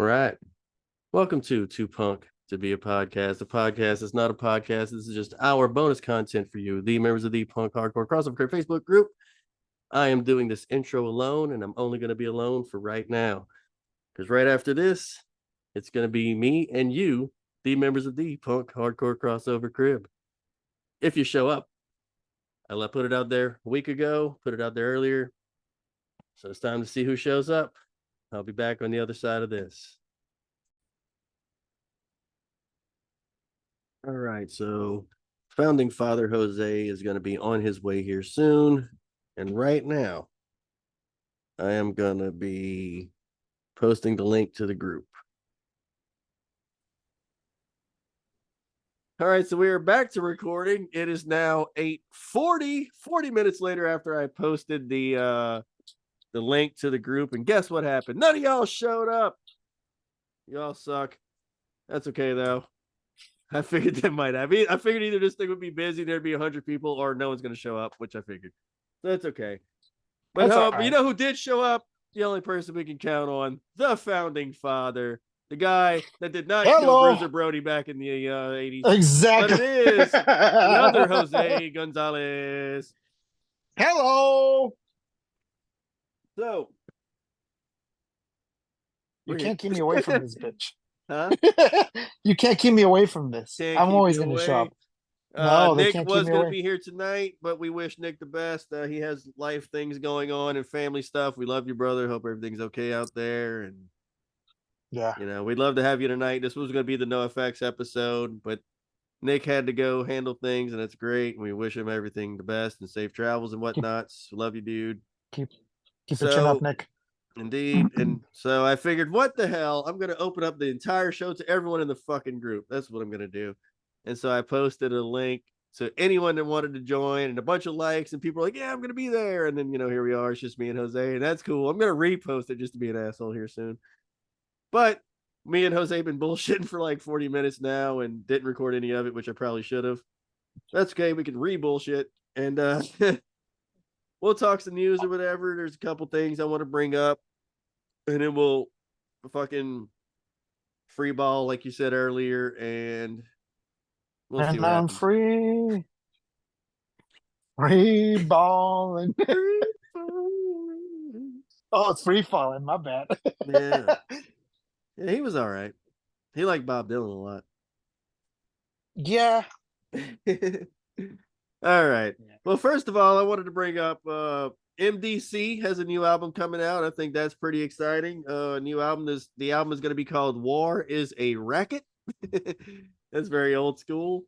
All right. Welcome to Too Punk to Be a Podcast. The podcast is not a podcast. This is just our bonus content for you, the members of the Punk Hardcore Crossover Facebook group. I am doing this intro alone, and I'm only going to be alone for right now. Because right after this, it's going to be me and you, the members of the Punk Hardcore Crossover Crib. If you show up, I put it out there a week ago, put it out there earlier. So it's time to see who shows up. I'll be back on the other side of this. All right, so founding father Jose is going to be on his way here soon. And right now, I am going to be posting the link to the group. All right, so we are back to recording. It is now 8:40, 40 minutes later after I posted the link to the group. And guess what happened? None of y'all showed up. Y'all suck. That's okay, though. I figured that might happen. I figured either this thing would be busy, there'd be 100 people, or no one's going to show up, which I figured. So that's okay. But you know who did show up? The only person we can count on, the founding father, the guy that did not kill Bruiser Brody back in the 80s. Exactly. But it is the other Jose Gonzalez. Hello. So. You can't keep me away from this bitch. Huh? You can't keep me away from this. I'm always going to show up. No, Nick was going to be here tonight, but we wish Nick the best. He has life things going on and family stuff. We love you, brother. Hope everything's okay out there. And yeah, you know, we'd love to have you tonight. This was going to be the NoFX episode, but Nick had to go handle things, and it's great. We wish him everything the best and safe travels and whatnots. Love you, dude. Keep the chin up, Nick. Indeed. And so I figured, what the hell? I'm going to open up the entire show to everyone in the fucking group. That's what I'm going to do. And so I posted a link to anyone that wanted to join and a bunch of likes, and people were like, yeah, I'm going to be there. And then, you know, here we are. It's just me and Jose, and that's cool. I'm going to repost it just to be an asshole here soon. But me and Jose have been bullshitting for like 40 minutes now and didn't record any of it, which I probably should have. That's okay. We can re-bullshit. And we'll talk some news or whatever. There's a couple things I want to bring up, and then we'll fucking free ball, like you said earlier, and we'll see what I'm happens. Free balling. Oh, it's free falling. My bad. Yeah, he was all right. He liked Bob Dylan a lot. Yeah. All right. Well, first of all, I wanted to bring up MDC has a new album coming out. I think that's pretty exciting. New album the album is going to be called War is a Racket. That's very old school.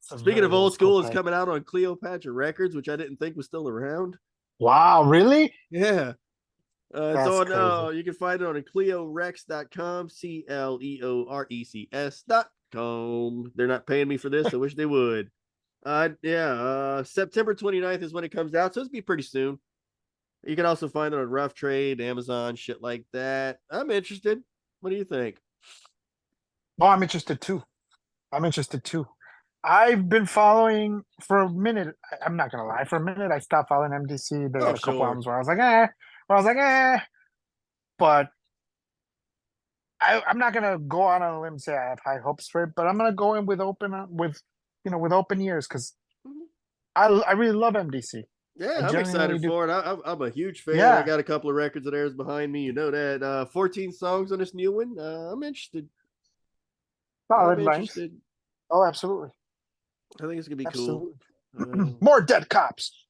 Speaking of old school, it's coming out on Cleopatra Records, which I didn't think was still around. Wow, really? Yeah. It's on you can find it on cleorex.com, CLEORECS.com. They're not paying me for this. I wish they would. September 29th is when it comes out, so it'll be pretty soon. You can also find it on Rough Trade, Amazon, shit like that. I'm interested. What do you think? Oh, I'm interested too. I've been following for a minute. I'm not gonna lie. For a minute, I stopped following MDC. There were a couple albums where I was like, But I'm not gonna go out on a limb and say I have high hopes for it. But I'm gonna go in with open ears because I really love MDC. Yeah, I'm excited for it. I'm a huge fan. Yeah. I got a couple of records of theirs behind me. You know that. 14 songs on this new one. I'm interested. Solid length. Oh, absolutely. I think it's gonna be cool. More dead cops.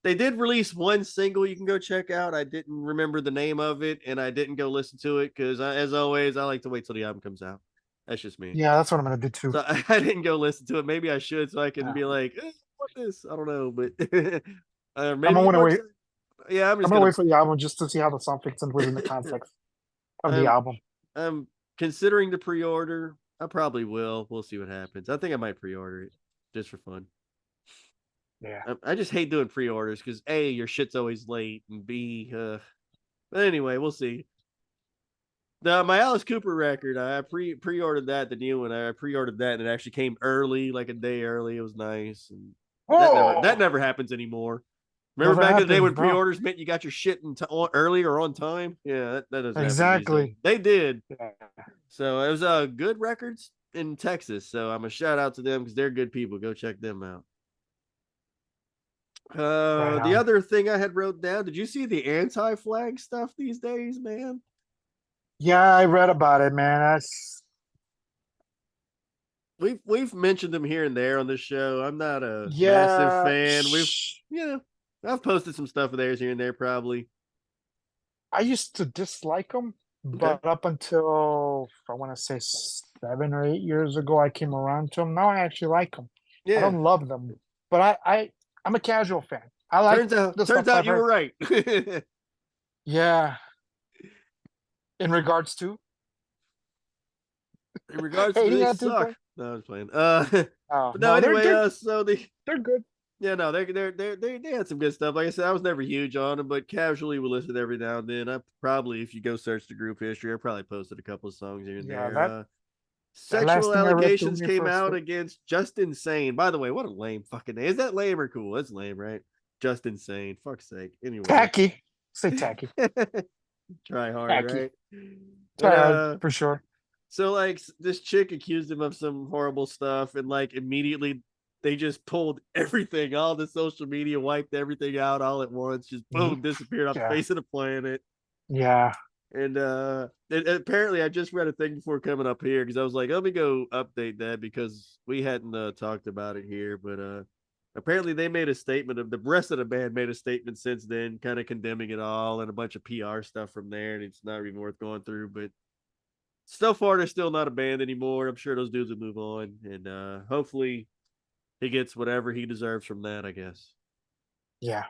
They did release one single you can go check out. I didn't remember the name of it, and I didn't go listen to it because, as always, I like to wait till the album comes out. That's just me. Yeah, that's what I'm gonna do too. So I didn't go listen to it. Maybe I should, so I can be like, "What this?" I don't know, but maybe I'm gonna wait. Yeah, I'm gonna wait for the album just to see how the song fits in within the context of the album. I'm considering the pre-order. I probably will. We'll see what happens. I think I might pre-order it just for fun. Yeah. I just hate doing pre-orders because A, your shit's always late, and B, but anyway, we'll see. My Alice Cooper record, I pre-ordered that, the new one. I pre-ordered that, and it actually came early, like a day early. It was nice. And that never happens anymore. Remember Never back in the day happened. when No. pre-orders meant you got your shit early or on time? Yeah, that doesn't happen these days. Exactly. They did. Yeah. So it was good records in Texas. So I'm a shout out to them because they're good people. Go check them out. Right The on. other thing I had wrote down, did you see the anti-flag stuff these days, man? Yeah, I read about it, man. That's We've mentioned them here and there on this show. I'm not a massive yeah. fan. You know, I've posted some stuff of theirs here and there, probably. I used to dislike them, Okay. but up until I want to say 7 or 8 years ago, I came around to them. Now I actually like them. I Yeah. don't love them, but I'm a casual fan. I like the Turns stuff out I've you were heard. right. Yeah, in regards to In regards to hating they anti-flag. suck. No, I was playing. Oh But no, no, anyway, they're so they're good. yeah, no, they had some good stuff. Like I said, I was never huge on them, but casually would listen every now and then. I probably, if you go search the group history, I probably posted a couple of songs here and Yeah, there. that last Sexual thing I read threw allegations me came for a out loop. against Just Insane. By the way, what a lame fucking name. Is that lame or cool? That's lame, right? Just Insane. Fuck's sake. Anyway. Tacky, say tacky, Try hard, tacky. right? But Try hard for sure. so like this chick accused him of some horrible stuff, and like immediately they just pulled everything, all the social media, wiped everything out all at once, just boom, disappeared off the Yeah, face of the planet. yeah, And apparently I just read a thing before coming up here because I was like, let me go update that because we hadn't talked about it here. But apparently they made a statement of the rest of the band made a statement since then, kind of condemning it all and a bunch of PR stuff from there, and it's not even worth going through. But so far they're still not a band anymore. I'm sure those dudes will move on, and hopefully he gets whatever he deserves from that, I guess. yeah.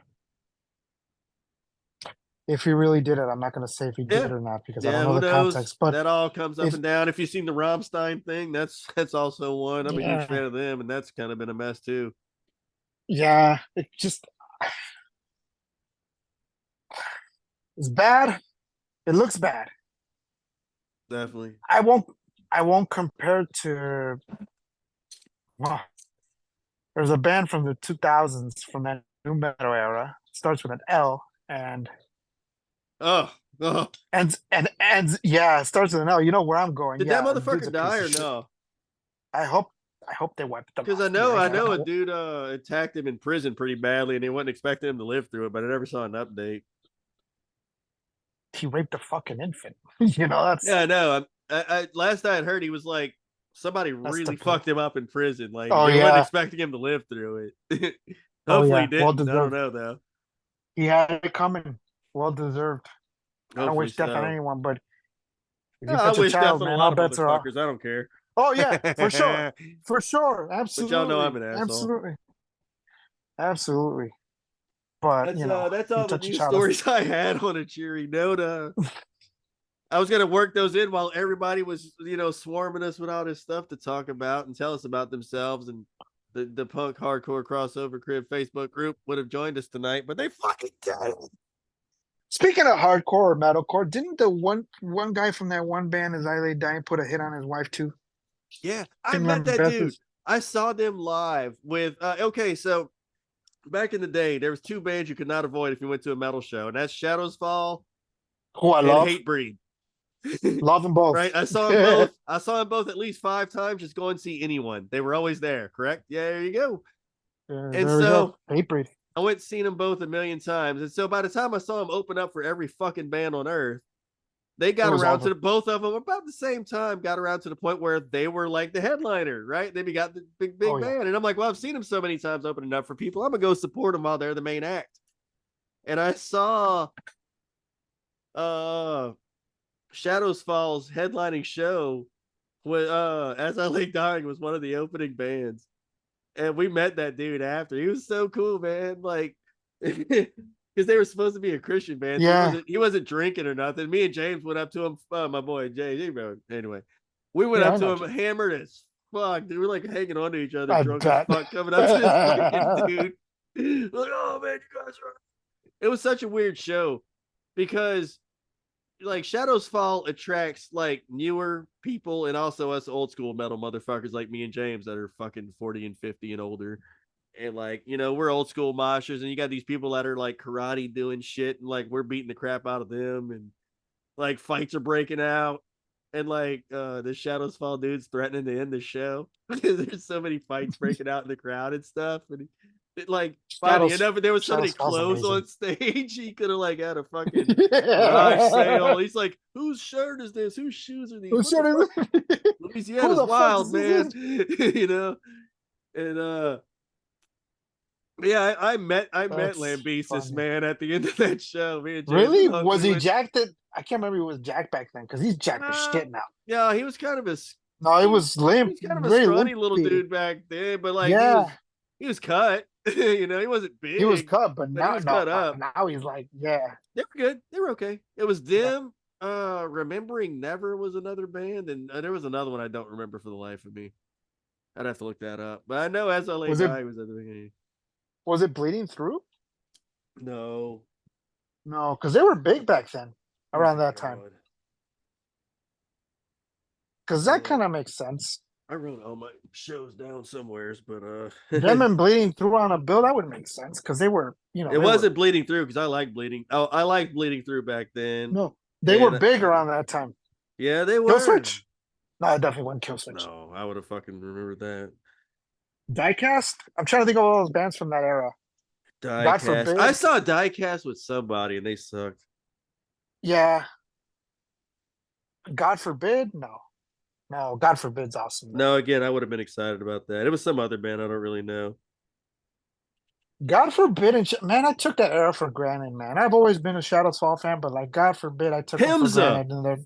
If he really did it, I'm not going to say if he Yeah. did or not because I don't Yeah, know who the knows? context. But That all comes up if and down. If you've seen the Rammstein thing, that's also one. I'm a huge yeah, fan of them, and that's kind of been a mess too. yeah, it just it's bad. It looks bad. Definitely. I won't. I won't compare it to. Well, there's a band from the 2000s from that new metal era. It starts with an L and Oh, oh. ends. Yeah, it starts with an L. You know where I'm going. Did that Yeah, dude's motherfucker a die piece of or shit. no? I hope. I hope they wiped them Because off the earth. I I don't know a know. dude attacked him in prison pretty badly, and they wasn't expecting him to live through it, but I never saw an update. He raped a fucking infant. You know, Yeah, I know. Last I had heard, he was like somebody that's the really point. fucked him up in prison. Like Oh they weren't yeah. expecting him to live through it. Oh Hopefully he yeah. Well didn't. I don't deserved. know though. He had it coming. Well deserved. I don't Hopefully wish death on so. anyone, but if No, you I touch a wish death child, on a man, lot all of bets are off. motherfuckers. I don't care. Oh yeah, for sure. For sure. But y'all know I'm Absolutely. an asshole. Absolutely. Absolutely. But you know, That's you all the touch a news child. stories I had on a cheery note. I was gonna work those in while everybody was, swarming us with all this stuff to talk about and tell us about themselves, and the punk hardcore crossover crib Facebook group would have joined us tonight, but they fucking did. Speaking of hardcore or metalcore, didn't the one guy from that one band, as I lay dying, put a hit on his wife too? Yeah, I met Finland that dude. Beth's. I saw them live with okay, so back in the day, there was two bands you could not avoid if you went to a metal show, and that's Shadows Fall Who I and love. Hatebreed. Love them both. Right? I saw them both. I saw them both at least 5 times. Just go and see anyone. They were always there. Correct? Yeah, there you go. And There we go. so Hatebreed. I went and seen them both a million times. And so by the time I saw them open up for every fucking band on earth, they It got was around to over. both of them about the same time. Got around to the point where they were like the headliner, right? They got the big Oh yeah. band, and I'm like, well, I've seen them so many times opening up for people. I'm gonna go support them while they're the main act. And I saw uh Shadows Falls headlining show with As I Lay Dying was one of the opening bands. And we met that dude after. He was so cool, man. Like because they were supposed to be a Christian band, so Yeah. he wasn't drinking or nothing. Me and James went up to him, my boy Jay. Anyway, we went Yeah, up I to know. him hammered as fuck. Dude, we're like hanging on to each other, I drunk as bet. fuck, coming up to this fucking dude. Like, oh man, you guys are. It was such a weird show because like Shadows Fall attracts like newer people and also us old school metal motherfuckers like me and James that are fucking 40 and 50 and older. And like, we're old school moshers, and you got these people that are like karate doing shit, and like we're beating the crap out of them, and like fights are breaking out, and like the Shadows Fall dude's threatening to end the show because there's so many fights breaking out in the crowd and stuff. And like by the end Shadows of it, there was so many Shadows Fall's clothes amazing. on stage. He could have like had a fucking garage sale. He's like, whose shirt is this? Whose shoes are these? Who What the said fuck? it? Who Louisiana's the fuck wild, is man. this? And yeah, I met That's Lambesis, funny. man, at the end of that show. Me and Jason Really? Hunk, Was we he went. jacked? I can't remember. He was jacked back then because he's jacked as Uh, shit now. yeah, he was kind of a No, it he was was he limp, was kind of a very scrawny little limpy. dude back then, but like he Yeah, was he was cut. He wasn't he was big, cut, but but he now, was no, cut up. now he's like, yeah, They were good. They were okay. It was yeah. them. Remembering Never was another band, and there was another one I don't remember for the life of me. I'd have to look that up. But I know As I Lay Was it Dying was at the beginning. was it bleeding through? No. No, because they were big back then, Oh around my that time. god. Because that Uh, kind of makes sense. I wrote all my shows down somewheres, but Them and bleeding through on a bill, that would make sense because they were, it they were wasn't bleeding through because I like bleeding. Oh, I liked bleeding through back then, no, they were and big around that time. yeah, they Kill were. switch? No, I definitely wasn't kill switch. No, I would have fucking remembered that. Diecast? I'm trying to think of all those bands from that era. God Diecast. I forbid. saw Diecast with somebody and they sucked. Yeah. God forbid. No, no. God forbid's awesome though. No, again, I would have been excited about that. It was some other band I don't really know. God forbid and man, I took that era for granted, man. I've always been a Shadows Fall fan, but like God forbid, I took them for Himza. granted. And then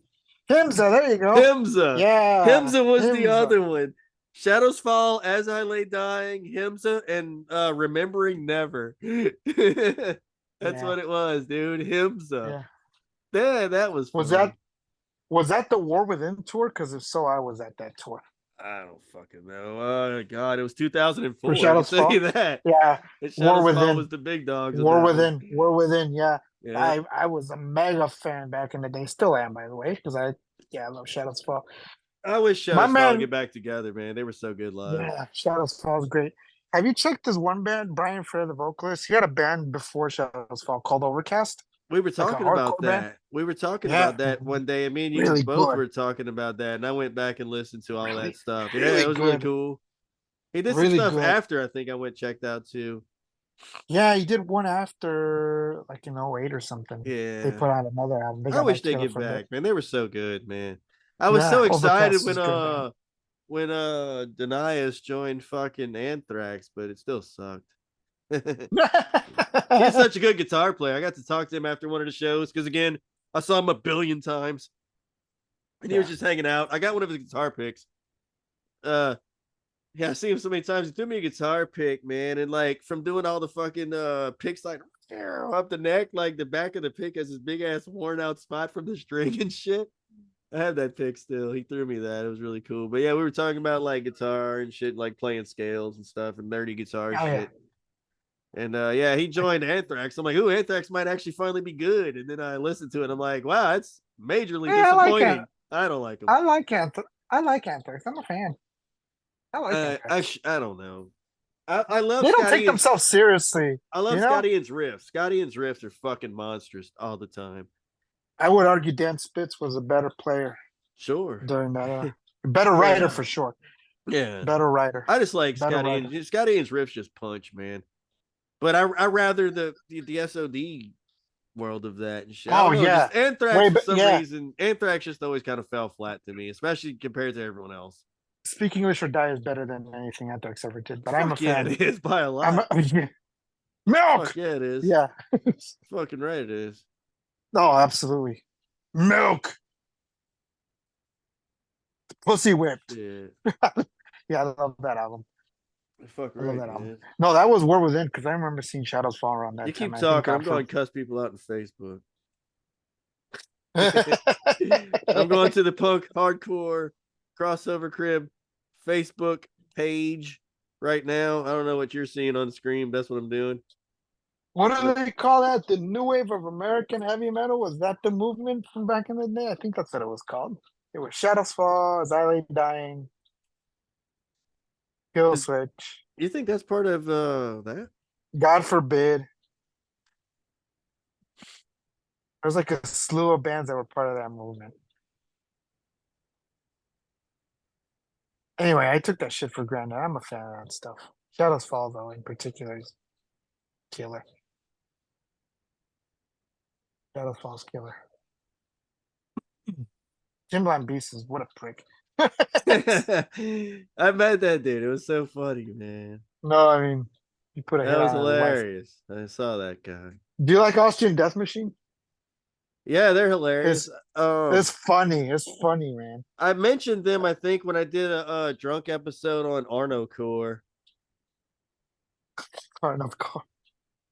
Himza, there you go. Himza. Yeah, Himza was the Himza. other one. Shadows Fall, As I Lay Dying, Himza, and Remembering Never. That's Yeah, what it was, dude. Himza. yeah. Yeah, that was Was fun. that the War Within tour? Because if so, I was at that tour I don't fucking know. Oh God, it was 2004. for I can Shadows tell you Fall. that. Yeah, And War Shadows Fall Within, was the big dogs of War that one. Within, War Within. Yeah, Yeah. I was a mega fan back in the day. Still am, by the way, because I love Shadows Fall. I wish My Shadows Fall would man, get back together, man. They were so good live. yeah, Shadows Fall is great. Have you checked this one band, Brian Fair, the vocalist? He had a band before Shadows Fall called Overcast, We were like a talking about hardcore band. that. We were talking Yeah, about that one day, and me and you really both good, were talking about that. And I went back and listened to all that really, stuff. Yeah, really it was really good, cool. He did some really stuff good. after I think I went checked out too. Yeah, he did one after like in '08 or something. They Yeah. put out another album. They I got wish back they together get for a bit. back, man. They were so good, man. I was so Yeah, excited Overcast is a good band. when Denias joined fucking Anthrax, but it still sucked. He's such a good guitar player. I got to talk to him after one of the shows because again, I saw him a billion times. And he was Yeah. just hanging out. I got one of his guitar picks. Yeah, I see him so many times. He threw me a guitar pick, man, and like from doing all the fucking picks like up the neck, like the back of the pick has this big ass worn out spot from the string and shit. I have that pick still. He threw me that. It was really cool. But yeah, we were talking about like guitar and shit, like playing scales and stuff and nerdy guitar Oh yeah. shit. And yeah, he joined Anthrax. I'm like, ooh, Anthrax might actually finally be good. And then I listened to it. I'm like, wow, it's majorly Yeah, I like disappointing. it. I don't like him. I like Anthrax. I like Anthrax. I'm a fan. I like Anthrax. I don't know. I love They don't take Scotty. themselves seriously. I love You know, Scotty Ian's riffs. Scotty Ian's riffs are fucking monstrous all the time. I would argue Dan Spitz was a better player Sure. during that era. Better writer for sure. Yeah. Better writer. I just like Better Scotty writer. Ian's. Scotty Ian's riffs just punch, man. But I rather the SOD world of that and shit. I Oh don't know, yeah. just Anthrax Way, for but some yeah. reason. Anthrax just always kind of fell flat to me, especially compared to everyone else. Speak English or Die is better than anything Anthrax ever did. But I'm a Fuck yeah, fan. it is by a I'm lot. a, milk. Fuck yeah, it is. Yeah. Fucking right, it is. Oh, absolutely. Milk. Pussy whipped. Yeah. Yeah, I love that album. Fuck I love right, that album. man. No, that was War Within because I remember seeing Shadows Fall around that You time. keep talking. I'm going to cuss people out on Facebook. think I'm going to the punk hardcore crossover crib Facebook page right now. I don't know what you're seeing on the screen. That's what I'm doing. What do they call that? The new wave of American heavy metal? Was that the movement from back in the day? I think that's what it was called. It was Shadows Fall, As I Lay Dying. Kill switch. You think that's part of that? God forbid. There's like a slew of bands that were part of that movement. Anyway, I took that shit for granted. I'm a fan of that stuff. Shadows Fall, though, in particular, is killer. Shadows Fall's killer. Timbaland Beast is what a prick. I met that dude. It was so funny, man. No, I mean, you put a That hit was on his wife. hilarious. I saw that guy. Do you like Austrian Death Machine? Yeah, they're hilarious. It's funny. It's funny, man. I mentioned them, I think, when I did a drunk episode on Arno Core. Of course.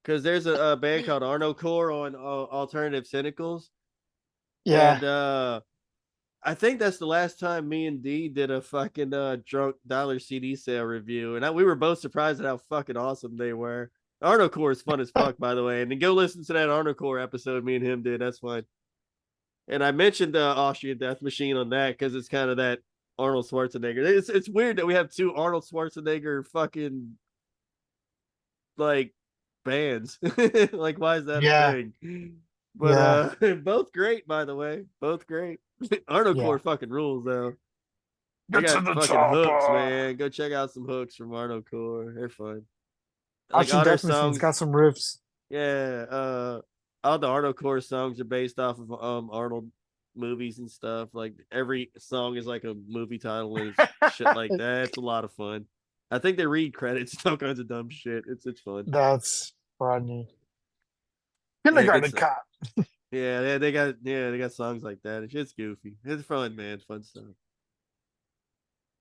Because there's a band called Arno Core on Alternative Cynicals. Yeah. And I think that's the last time me and D did a fucking drunk dollar CD sale review. And we were both surprised at how fucking awesome they were. Arno Core is fun as fuck, by the way. And then go listen to that Arno Core episode me and him did. That's fine. And I mentioned the Austrian Death Machine on that because it's kind of that Arnold Schwarzenegger. It's weird that we have two Arnold Schwarzenegger fucking like bands. Like, why is that a thing? But both great, by the way. Both great. Arnold Core fucking rules though. They Get to got the fucking top, hooks, man. Go check out some hooks from Arnold Core. They're fun. Like Austrian all their Death Machine's songs, got some riffs. yeah. All the Arnold Core songs are based off of Arnold movies and stuff. Like every song is like a movie title and shit like that. It's a lot of fun. I think they read credits and all kinds of dumb shit. It's fun. That's funny. Yeah, Kindergarten Cop. Yeah, they got songs like that. It's just goofy. It's fun, man. Fun stuff.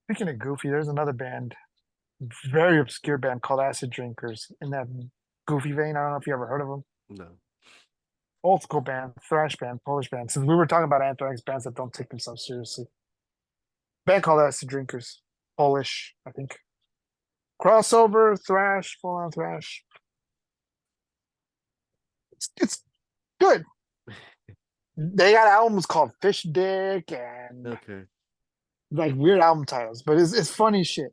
Speaking of goofy, there's another band, very obscure band called Acid Drinkers in that goofy vein. I don't know if you ever heard of them. No. Old school band, thrash band, Polish band. Since we were talking about Anthrax bands that don't take themselves seriously. Band called Acid Drinkers. Polish, I think. Crossover, thrash, full on thrash. It's good. They got albums called Fish Dick and like weird album titles, but it's funny shit.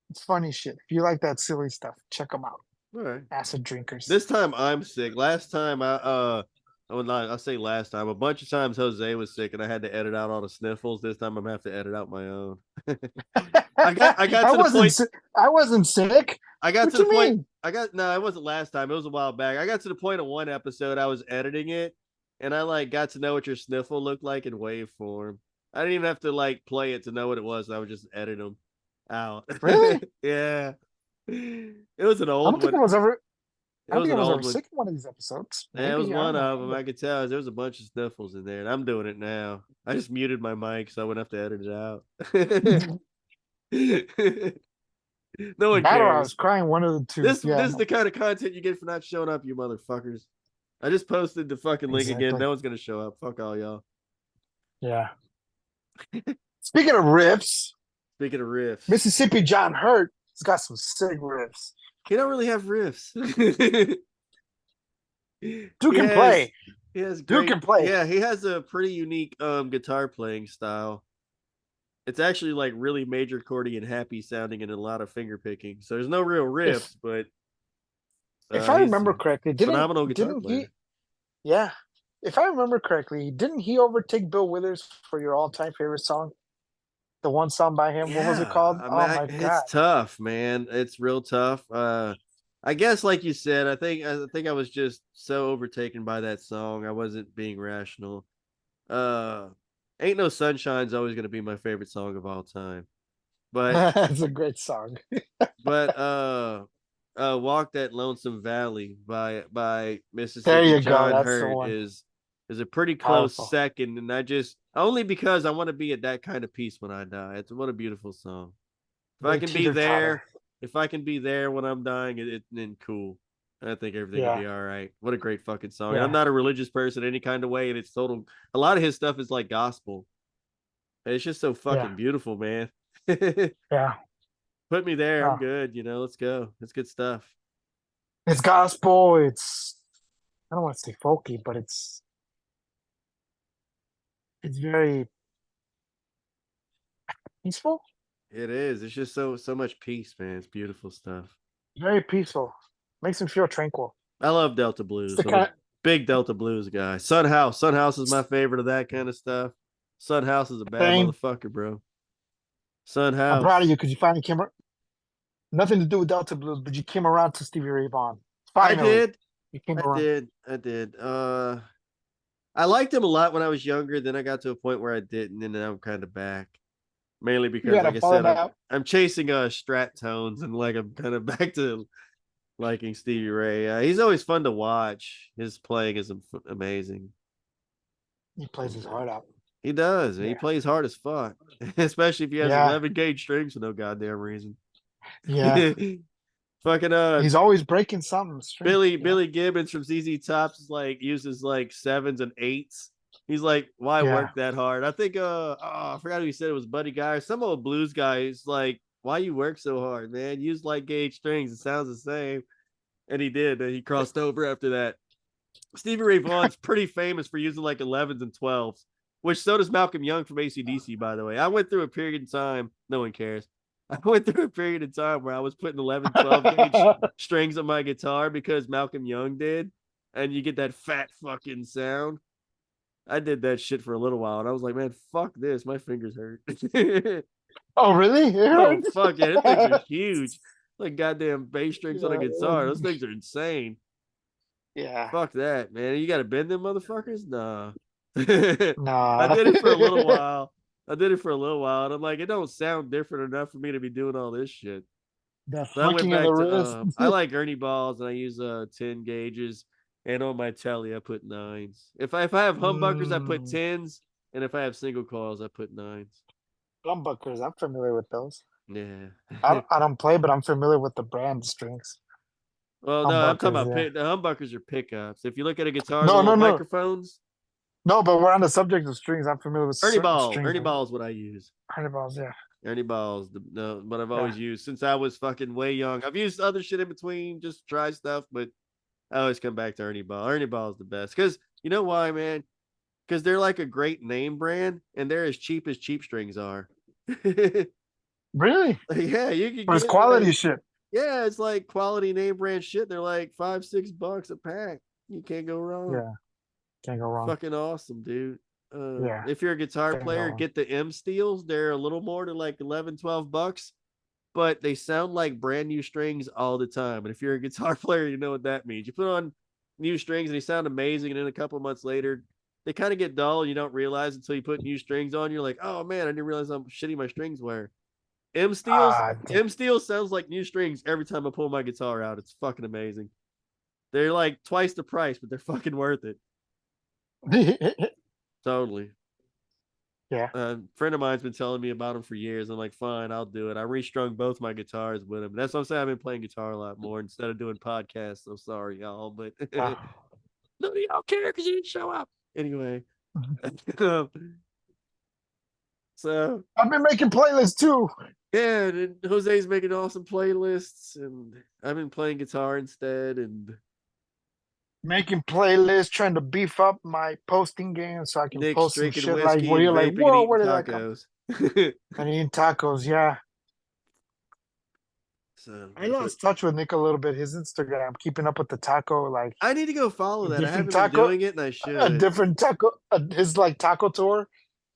It's funny shit. If you like that silly stuff, check them out. All right. Acid Drinkers. This time I'm sick. Last time I'll say last time. A bunch of times Jose was sick and I had to edit out all the sniffles. This time I'm gonna have to edit out my own. I got to the point. I wasn't sick. I got to the point. No, it wasn't last time. It was a while back. I got to the point of one episode I was editing it and I like got to know what your sniffle looked like in waveform. I didn't even have to like play it to know what it was. I would just edit them out. Really? Yeah. It was an old I don't think one. I was ever. I don't It think I was was an ever old one. sick in one of these episodes. Yeah, it was Maybe, I one don't of know. them. I could tell there was a bunch of sniffles in there, and I'm doing it now. I just muted my mic so I wouldn't have to edit it out. No one That or I was cares. crying, one of the two. This is the kind of content you get for not showing up, you motherfuckers. I just posted the fucking link again. No one's gonna show up. Fuck all y'all. Yeah. Speaking of riffs, Mississippi John Hurt has got some sick riffs. He don't really have riffs. Dude can play. Dude can play. Yeah, he has a pretty unique guitar playing style. It's actually like really major chordy and happy sounding and a lot of finger picking. So there's no real riffs, but if I remember correctly, phenomenal guitar player. If I remember correctly, didn't he overtake Bill Withers for your all-time favorite song? The one song by him. What was it called? Oh my God. It's tough, man. It's real tough. I guess like you said, I think I was just so overtaken by that song. I wasn't being rational. Ain't No Sunshine's always gonna be my favorite song of all time. But that's a great song. But Walk That Lonesome Valley by Mississippi John Hurt is a pretty close second, and I just only because I want to be at that kind of peace when I die. It's what a beautiful song. If I can be there when I'm dying, then cool. I think everything will be all right. What a great fucking song. Yeah. I'm not a religious person any kind of way, and it's total. A lot of his stuff is like gospel. It's just so fucking beautiful, man. Yeah. Put me there. I'm good. Let's go. It's good stuff. It's gospel. It's I don't want to say folky, but it's very peaceful. It is. It's just so much peace, man. It's beautiful stuff. Very peaceful. Makes me feel tranquil. I love Delta It's Blues. the I'm a kind. big Delta Blues guy. Sun House is my favorite of that kind of stuff. Sun House is a bad Same. motherfucker, bro. Sun I'm proud of you House. because you finally came. Nothing to do with Delta Blues, but you came around to Stevie Ray Vaughan. I Finally, did. you came I around. did. I did. I liked him a lot when I was younger. Then I got to a point where I didn't, and then I'm kind of back. Mainly You because, got like a I said, falling I'm out. I'm chasing strat tones, and like I'm kind of back to liking Stevie Ray. He's always fun to watch. His playing is amazing. He plays his And, heart out. he does. And he Yeah. plays hard as fuck, especially if he has Yeah. 11 gauge strings for no goddamn reason. Yeah. Fucking He's always breaking something string. Billy Gibbons from ZZ Tops is like uses like sevens and eights. He's like, why Yeah. work that hard? I think I forgot who he said it was Buddy Guy. Some old blues guy is like, why you work so hard, man? Use light gauge strings. It sounds the same. And he did. And he crossed over after that. Stevie Ray Vaughan's pretty famous for using like 11s and 12s, which so does Malcolm Young from AC/DC, by the way. I went through a period of time, no one cares. I went through a period of time where I was putting 11, 12 gauge strings on my guitar because Malcolm Young did, and you get that fat fucking sound. I did that shit for a little while, and I was like, man, fuck this. My fingers hurt. Oh, really? It Oh, hurts? fuck yeah. Them things are huge. Like goddamn bass strings on a Yeah. guitar. Those things are insane. Yeah. Fuck that, man. You got to bend them motherfuckers? Nah. I Nah. did it for a little while. I did it for a little while, and I'm like, it don't sound different enough for me to be doing all this shit. The So I went flicking of the back to wrist. I like Ernie balls, and I use 10 gauges, and on my telly I put nines. If I have humbuckers, I put Mm. tens, and if I have single coils, I put nines. Humbuckers. I'm familiar with those. Yeah. I don't play, but I'm familiar with the brand strings. Well, no, I'm talking Humbuckers, about yeah. the humbuckers are pickups. If you look at a guitar, the No, little no, no. microphones, No, but we're on the subject of strings. I'm familiar with certain strings. Ernie ball is what I use. Carnivals, yeah. Ernie balls, what I've Yeah. always used since I was fucking way young. I've used other shit in between, just try stuff, but I always come back to Ernie ball. Ernie ball is the best because you know why, man? Because they're like a great name brand, and they're as cheap strings are. Really? Yeah, you can But it's get quality shit. yeah, it's like quality name brand shit. They're like $5-6 a pack. You can't go wrong. Yeah. Can't go wrong. Fucking awesome, dude. Yeah. If you're a guitar Can't go player, wrong. get the M Steels. They're a little more to like 11-12 bucks, but they sound like brand new strings all the time. And if you're a guitar player, you know what that means. You put on new strings and they sound amazing, and then a couple months later, they kind of get dull. You don't realize until you put new strings on. You're like, oh man, I didn't realize how shitty my strings were. Ah, M Steels sounds like new strings every time I pull my guitar out. It's fucking amazing. They're like twice the price, but they're fucking worth it. damn. Totally. Yeah. A friend of mine's been telling me about them for years. I'm like, fine, I'll do it. I restrung both my guitars with them. That's what I'm saying. I've been playing guitar a lot more instead of doing podcasts. So sorry, y'all, but Uh, none of y'all care because you didn't show up. Anyway, so I've been making playlists too. yeah, and Jose's making awesome playlists, and I've been playing guitar instead. And Making playlists, trying to beef up my posting game so I can Nick's post some drinking shit like whiskey where and you're like, vaping and whoa, eating where did that come? tacos. And eating tacos, yeah. So I that's what lost touch with Nick a little bit. His Instagram, keeping up with the taco, like I need to go follow a that. I different haven't been taco, doing it, and I a should. different taco, his like taco tour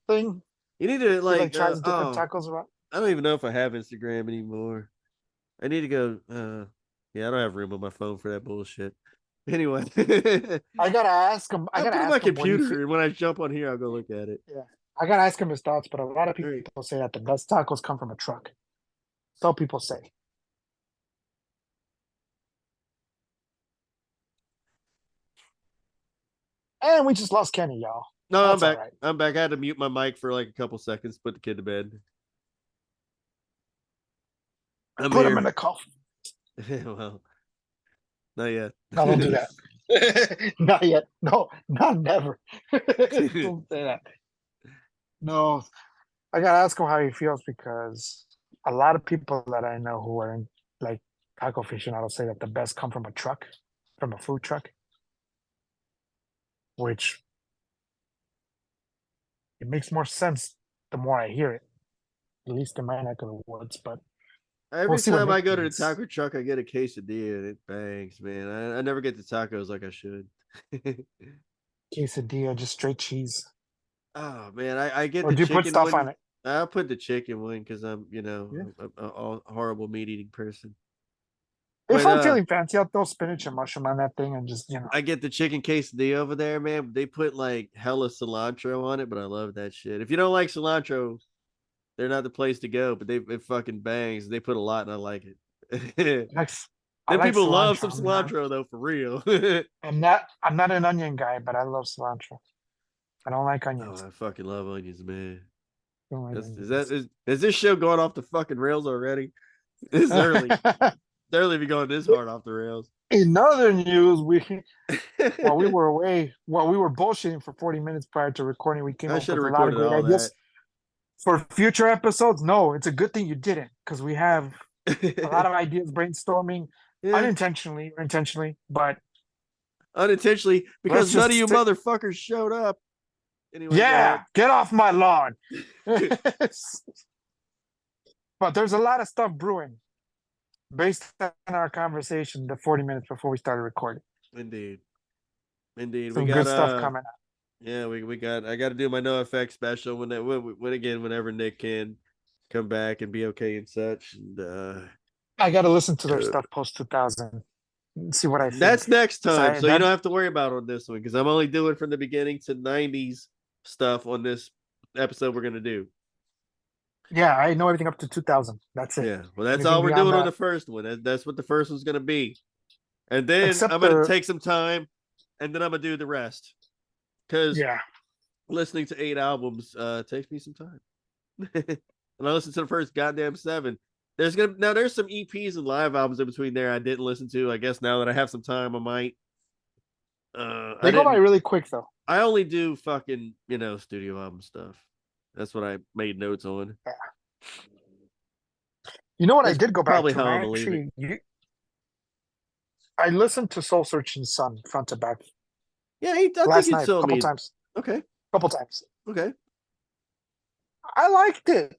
thing. You need to He like like tries different tacos around. I don't even know if I have Instagram anymore. I need to go yeah, I don't have room on my phone for that bullshit. Anyway. I gotta ask him. I I'll gotta put it on my ask him what he. computer, and when I jump on here, I'll go look at it. Yeah, I gotta ask him his thoughts. But a lot of All right. people say that the best tacos come from a truck. So people say. And we just lost Kenny, y'all. No, I'm That's all back. right. I'm back. I had to mute my mic for like a couple seconds, put the kid to bed. I'm Put him in here. the coffin. Well, not yet. No, don't do that. Not yet. No, not never. Don't say that. No, I gotta ask him how he feels because a lot of people that I know who are in like taco aficionados say that the best come from a truck, from a food truck, which it makes more sense the more I hear it. at least in my neck of the woods. But we'll Every see what time I Nick go to the thinks. taco truck, I get a quesadilla and it bangs, man. I never get the tacos like I should. Quesadilla, just straight cheese. Oh man, I get Or the do you put chicken stuff on one. it? I'll put the chicken one because I'm, Yeah. a horrible meat eating person. If But I'm feeling fancy, I'll throw spinach and mushroom on that thing and just, I get the chicken quesadilla over there, man. They put like hella cilantro on it, but I love that shit. If you don't like cilantro, they're not the place to go. But it fucking bangs. They put a lot, and I like it. like I Then like people love some cilantro. cilantro though, for real. I'm not an onion guy, but I love cilantro. I don't like Oh, onions. I fucking love onions, man. I don't like Is onions. that is this show going off the fucking rails already? It's early. It's early to be going this hard off the rails. In other news, while we were away, while we were bullshitting for 40 minutes prior to recording, we came I up should have with a lot of recorded great all ideas that. for future episodes. No, it's a good thing you didn't, because we have a lot of ideas brainstorming Yeah, unintentionally or intentionally, but unintentionally because let's none of just you motherfuckers showed up. Anyway, go yeah, ahead. get off my lawn. But there's a lot of stuff brewing based on our conversation the 40 minutes before we started recording. Indeed, indeed. We Some got good stuff coming up. yeah, we got. I got to do my no effects special when again whenever Nick can come back and be okay and such. And I got to listen to their stuff post 2000 and see what I think. that's next So time, so you that don't have to worry about on this one because I'm only doing from the beginning to '90s stuff on this episode we're gonna do. yeah, I know everything up to 2000. That's it. Yeah, well, that's Anything all we're beyond doing on that, the first one. That's what the first one's gonna be, and then I'm except gonna the take some time, and then I'm gonna do the rest because yeah. listening to 8 albums takes me some time. And I listened to the first goddamn 7. There's some EPs and live albums in between there I didn't listen to. I guess now that I have some time, I might. I They go by didn't. really quick though. I only do fucking studio album stuff. That's what I made notes on. Yeah. You know what I That's did go back probably to? And how I I'm gonna leave it. actually I listened to Soul Searching Sun front to back Yeah, I think last you night a told couple me. times. Okay, Couple times. okay. I liked it.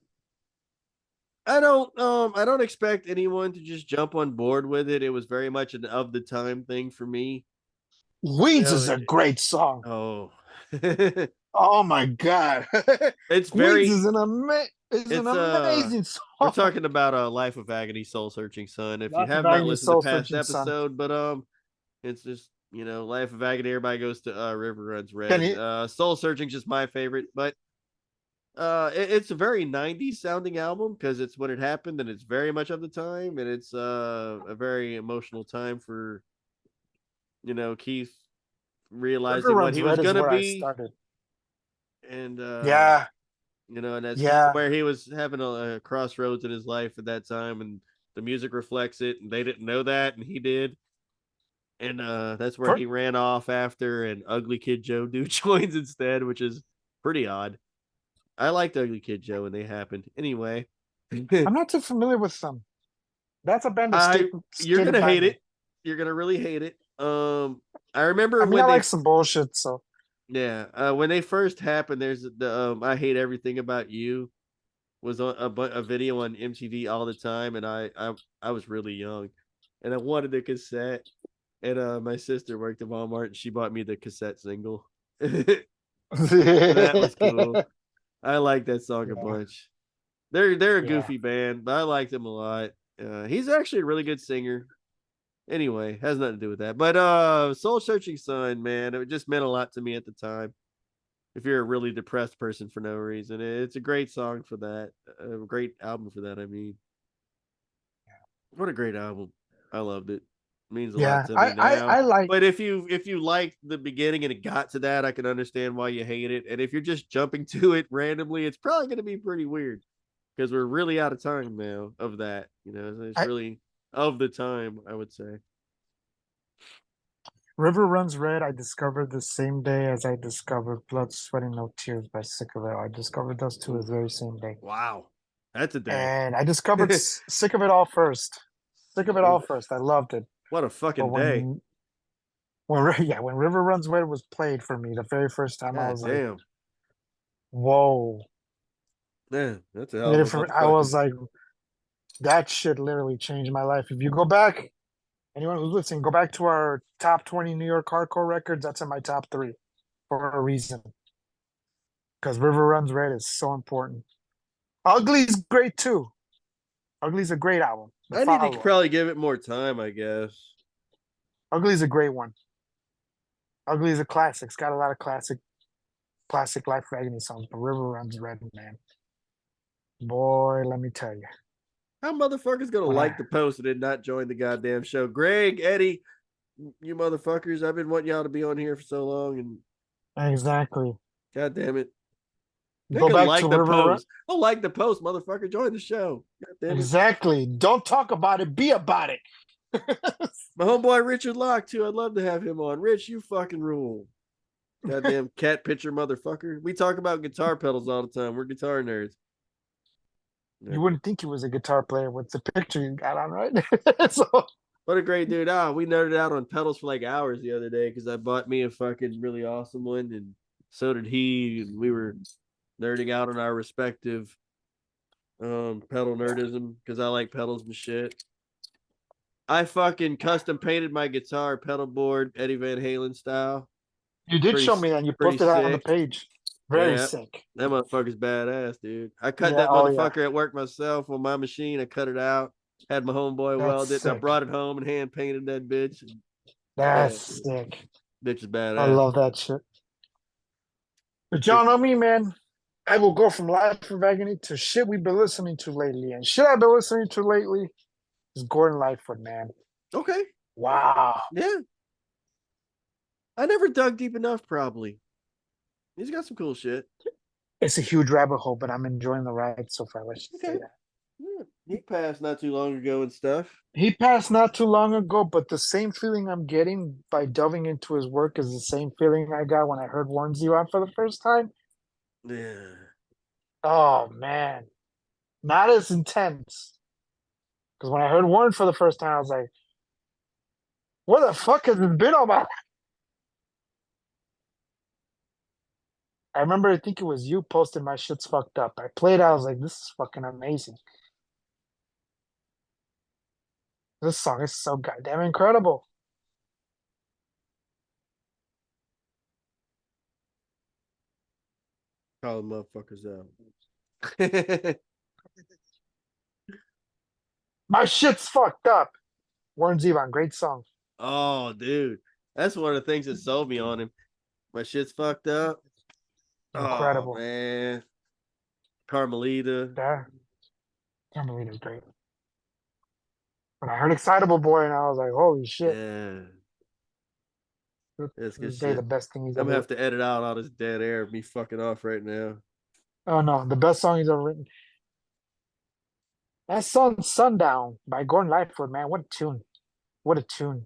I don't expect anyone to just jump on board with it. It was very much an of the time thing for me. You Weeds know, is a great song. oh. Oh my god. It's Weeds very is an it's amazing we're song. talking about a Life of Agony Soul Searching Son. If you Life of have not Agony, listened to Soul past Searching Sun. episode, but it's just Life of Agony, everybody goes to River Runs Can Red. you Soul Searching just my favorite, but it's a very 90s sounding album because it's when it happened and it's very much of the time, and it's a very emotional time for Keith River realizing what Runs he was Red is gonna where I be, started. and Yeah, and that's yeah. where he was having a crossroads in his life at that time, and the music reflects it, and they didn't know that, and he did, and that's where For, he ran off after, and Ugly Kid Joe do joins instead, which is pretty odd. I liked Ugly Kid Joe when they happened. Anyway, I'm not too familiar with them. That's a band that I you're skated gonna by hate me. it. You're gonna really hate it. I remember I mean, when I they like some bullshit, so yeah when they first happened. There's the I Hate Everything About You was on a video on MTV all the time, and I was really young, and I wanted the cassette, and my sister worked at Walmart, and she bought me the cassette single. That was cool. I like that song a yeah, bunch. They're a yeah. goofy band, but I liked them a lot. He's actually a really good singer. Anyway, has nothing to do with that. But Soul Searching Sun, man, it just meant a lot to me at the time. If you're a really depressed person for no reason, it's a great song for that. A great album for that. I mean, what a great album. I loved it. It means a lot Yeah, to I, me I, now. I like. But if you liked the beginning and it got to that, I can understand why you hate it. And if you're just jumping to it randomly, it's probably going to be pretty weird because we're really out of time now of that. It's I, really of the time, I would say. River Runs Red. I discovered the same day as I discovered Blood, Sweat, and No Tears by Sick of It All. I discovered those two the very same day, Wow, that's a day. and I discovered Sick of It All first. Sick of It All first. I loved it, What a but fucking day! when River Runs Red was played for me the very first time, I God was like, damn. "Whoa!" Man, that's a hell Get of it a from, I motherfucker. was like, that shit literally changed my life. If you go back, anyone who's listening, go back to our top 20 New York hardcore records. That's in my top three for a reason. Because River Runs Red is so important. Ugly's great too. Ugly's a great album. The I need to follow up. probably give it more time, I guess. Ugly's a great one. Ugly's a classic. It's got a lot of classic Life of Agony songs. But River Runs Red, man. Boy, let me tell you. How motherfuckers gonna When I like the post and then not join the goddamn show? Greg, Eddie, you motherfuckers, I've been wanting y'all to be on here for so long, and exactly god damn it. They go can back to like the River Run. post. Oh, like the post, motherfucker. Join the show. God damn it. Exactly. Don't talk about it. Be about it. My homeboy Richard Locke, too. I'd love to have him on. Rich, you fucking rule. Goddamn cat pitcher motherfucker. We talk about guitar pedals all the time. We're guitar nerds. You wouldn't think he was a guitar player with the picture you got on, right? So What a great dude. We nerded out on pedals for like hours the other day because I bought me a fucking really awesome one, and so did he. And we were nerding out on our respective pedal nerdism because I like pedals and shit. I fucking custom painted my guitar pedal board Eddie Van Halen style. you did Pretty show me that. You pretty posted that on the sick. page. Very Yeah, sick. that motherfucker's badass, dude. I cut Yeah. that Oh yeah. motherfucker at work myself on my machine. I cut it out, had my homeboy That's weld it, and I sick. brought it home and hand painted that bitch. Yeah, That's sick. bitch is I badass. love that shit. But y'all know me, man. I will go from Life of Agony to shit we've been listening to lately. And shit I've been listening to lately is Gordon Lightfoot, man. Okay. Wow. Yeah. I never dug deep enough, probably. He's got some cool shit. It's a huge rabbit hole, but I'm enjoying the ride so far. Let's just say Okay. that. Yeah. He passed not too long ago and stuff. He passed not too long ago, but the same feeling I'm getting by delving into his work is the same feeling I got when I heard Warren Zevon for the first time. Yeah. Oh man, not as intense. Because when I heard Warren for the first time, I was like, "What the fuck has this been all about?" I remember, I think it was you posted my shit's fucked up. I played, I was like, "This is fucking amazing. This song is so goddamn incredible." Call the motherfuckers out. My shit's fucked up. Warren Zevon, great song. Oh, dude. That's one of the things that sold me on him. My shit's fucked up. Oh, Incredible. man. Carmelita. Yeah, can't believe it's great. When I heard Excitable Boy, and I was like, "Holy shit!" Yeah. That's good They the shit. best thing he's I'm ever gonna have written. to edit out all this dead air of me fucking off right now. Oh no, the best song he's ever written. That song "Sundown" by Gordon Lightfoot, man. What a tune. What a tune.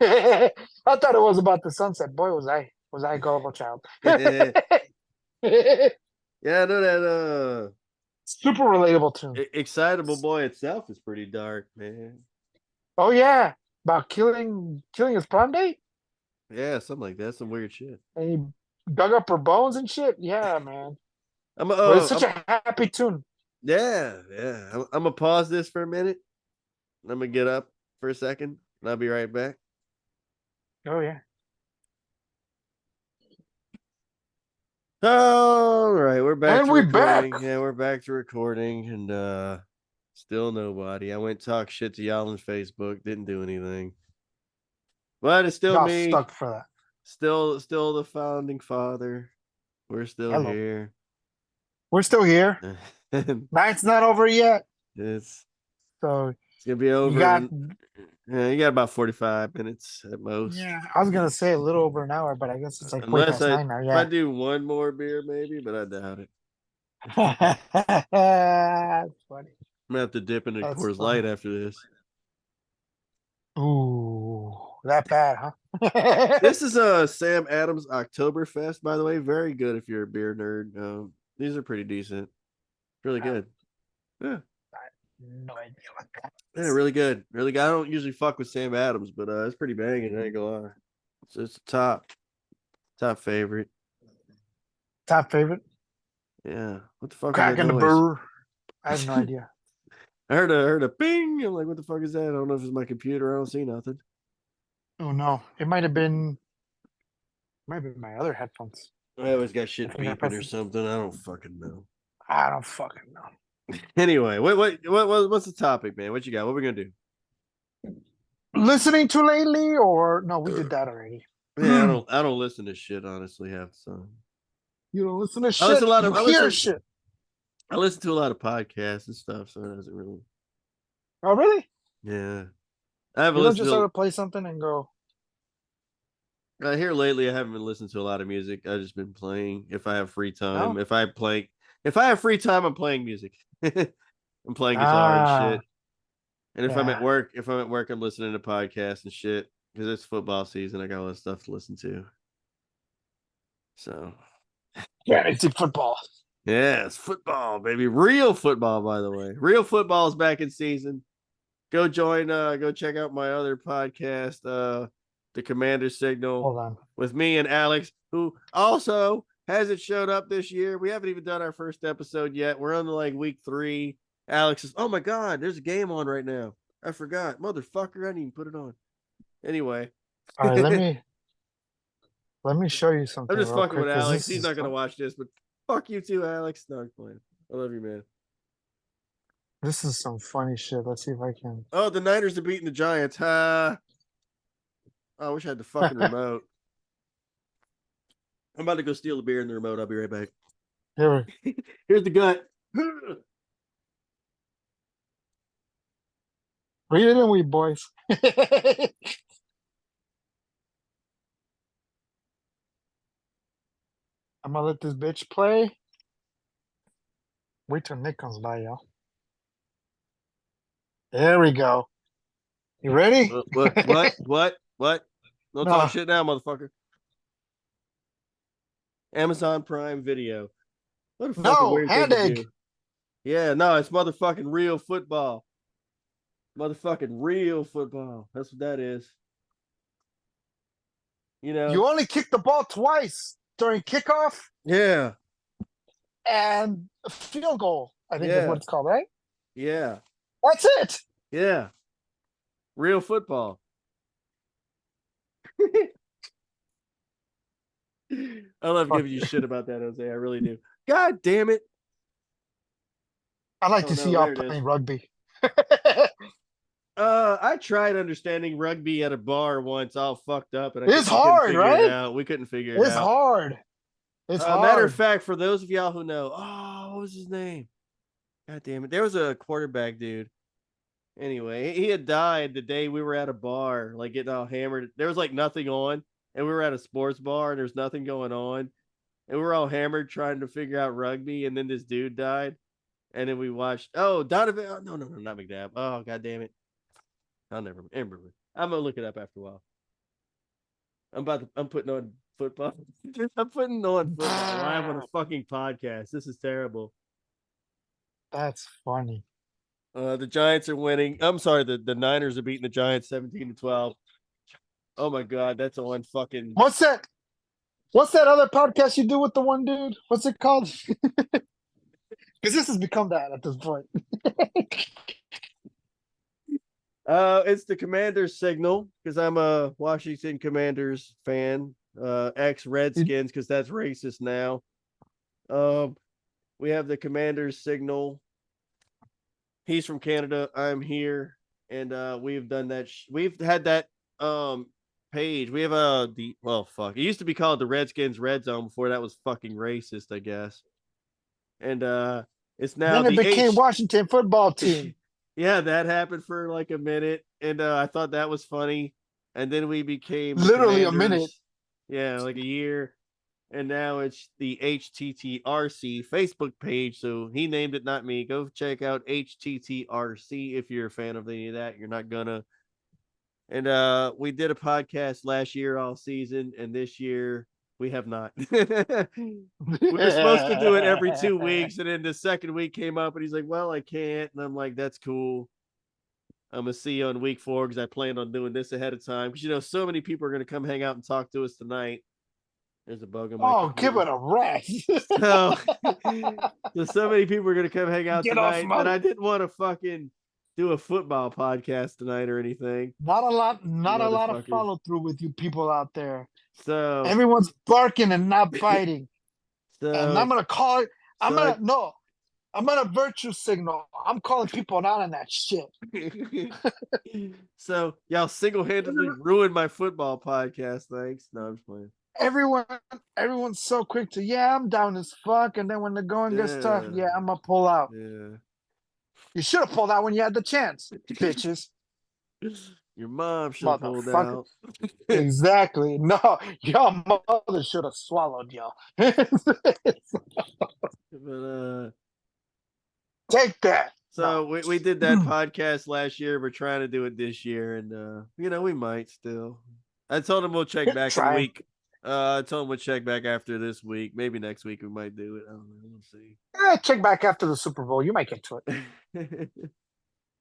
I thought it was about the sunset. Boy, was I a gullible child. Yeah, I know that Super relatable tune. Excitable Boy itself is pretty dark, man. Oh yeah. About killing his prom date? Yeah, something like that. Some weird shit. And he dug up her bones and shit. Yeah, man. I'm But it's such a happy tune. yeah. I'm gonna pause this for a minute. I'm gonna get up for a second, and I'll be right back. Oh yeah. All right, we're back And to we back. recording. Yeah, we're back to recording, and still nobody. I went and talked shit to y'all on Facebook. Didn't do anything. But it's still Y'all me. stuck for that. Still the founding father. We're still Hello. here. We're still here. Night's not over yet. it's So it's gonna be over. you got You got about 45 minutes at most. yeah, I was gonna say a little over an hour, but I guess it's like Unless 9 now. if Yeah. I do one more beer, maybe, but I doubt it. That's funny. I'm gonna have to dip into That's Coors funny. Light after this. Ooh, that bad, huh? This is a Sam Adams Oktoberfest, by the way. Very good if you're a beer nerd. These are pretty decent. Really good. Yeah. No idea what that Yeah, is. really good. Really good. I don't usually fuck with Sam Adams, but it's pretty banging. I ain't gonna lie. It's a top favorite. Top favorite? Yeah. What the fuck is that Cracking the noise? burr. I have no idea. I heard a ping. I'm like, what the fuck is that? I don't know if it's my computer. I don't see nothing. Oh no, it might be my other headphones. I always got I shit think I beeping or pressed. something. I don't fucking know. I don't fucking know. Anyway, what's the topic, man? What you got? What we gonna do? Listening to lately, or no? We did that already. Yeah, You I don't listen to shit, honestly, half the time. don't listen to I listen shit. a lot You of hear shit. I listen to a lot of podcasts and stuff, so it doesn't really. Oh really? Yeah, I haven't You don't listened just sort to. of play something and go. Here lately, I haven't been listening to a lot of music. I've just been playing. If I have free time, No. if I have free time, I'm playing music. I'm playing guitar and Ah, shit. And yeah. if I'm at work, I'm listening to podcasts and shit because it's football season. I got a lot of stuff to listen to. So Fantasy football. yeah, it's football, baby. Real football, by the way. Real football is back in season. Go check out my other podcast, The Commander Signal, Hold on. with me and Alex, who also hasn't showed up this year. We haven't even done our first episode yet. We're on like week 3. Alex is, oh my God, there's a game on right now. I forgot. Motherfucker, I didn't even put it on. Anyway. All right, I'm let me show you something just real fucking quick with because Alex. this He's is not gonna watch this, but fuck you too, Alex. No, I'm playing. I love you, man. some funny shit. Let's see if I can. Oh, the Niners are beating the Giants. I wish I had the fucking remote. I'm about to go steal a beer in the remote. I'll be right back. Here, Here's the gut. read it in, we boys. I'm gonna let this bitch play. Wait till Nick comes by, y'all. There we go. You ready? What? Don't talk No, shit now, motherfucker. Amazon Prime Video. What a fucking no, weird thing hand to egg. do. Yeah, no, it's motherfucking real football. Motherfucking real football. That's what that is. You know? You only kick the ball twice during kickoff Yeah. and field goal. I think is what Yeah. it's called, right? Yeah. That's it. Yeah. Real football. I love Fuck. giving you shit about that, Jose. I really do. God damn it. I like Oh to see no, y'all there it is. playing rugby. I tried understanding rugby at a bar once, all fucked up, and It's we couldn't hard, figure it right? out. We couldn't figure it It's out. hard. It's Matter of hard. fact, for those of y'all who know, what was his name? God damn it. There was a quarterback dude. Anyway, he had died the day we were at a bar, like getting all hammered. There was like nothing on, and we were at a sports bar, and there's nothing going on. And we were all hammered trying to figure out rugby, and then this dude died. And then we watched, Donovan. Oh, no, not McNabb. Oh, god damn it. I'll never remember. I'm gonna look it up after a while. I'm putting on football. I'm putting on football live on a fucking podcast. This is terrible. That's funny. The Giants are winning. I'm sorry, the Niners are beating the Giants 17-12. Oh my god, that's on fucking. What's that? What's that other podcast you do with the one dude? What's it called? Because this has become that at this point. It's the Commanders signal because I'm a Washington Commanders fan. Ex Redskins because that's racist now. We have the Commanders signal. He's from Canada. I'm here, and we've done that. We've had that page. We have fuck. It used to be called the Redskins Red Zone before that was fucking racist, I guess. And it's now Then it the became Washington football team. Yeah, that happened for like a minute, and I thought that was funny. And then we became the Literally a Commanders. minute. Yeah, like a year. And now it's the HTTRC Facebook page. So he named it, not me. Go check out HTTRC if you're a fan of any of that. You're not gonna. And we did a podcast last year all season, and this year we have not. We were supposed to do it every 2 weeks, and then the second week came up, and he's like, "Well, I can't," and I'm like, "That's cool. I'm gonna see you on week 4 because I planned on doing this ahead of time because so many people are gonna come hang out and talk to us tonight." There's a bug on my Oh, give computer. it a rest. So, so many people are gonna come hang out Get off tonight, but my. I didn't want to fucking do a football podcast tonight or anything. Not You a lot of motherfuckers. follow through with you people out there. So, Everyone's barking and not biting. And I'm so, gonna call it. I'm so gonna no. I'm gonna virtue signal. I'm calling people out on that shit. so y'all single-handedly ruined my football podcast. Thanks. No, I'm just playing. Everyone, everyone's so quick to I'm down as fuck, and then when the going gets tough, Yeah, I'm gonna pull out. yeah. You should have pulled out when you had the chance, bitches, Your mom should have pulled motherfucker. out. Exactly. No, your mother should have swallowed y'all. But Take that. so No. we did that podcast last year. We're trying to do it this year, and we might still. I told him we'll check back in a Try. week. I told him we'll check back after this week. Maybe next week we might do it. I don't know. We'll see. Check back after the Super Bowl. You might get to well, it.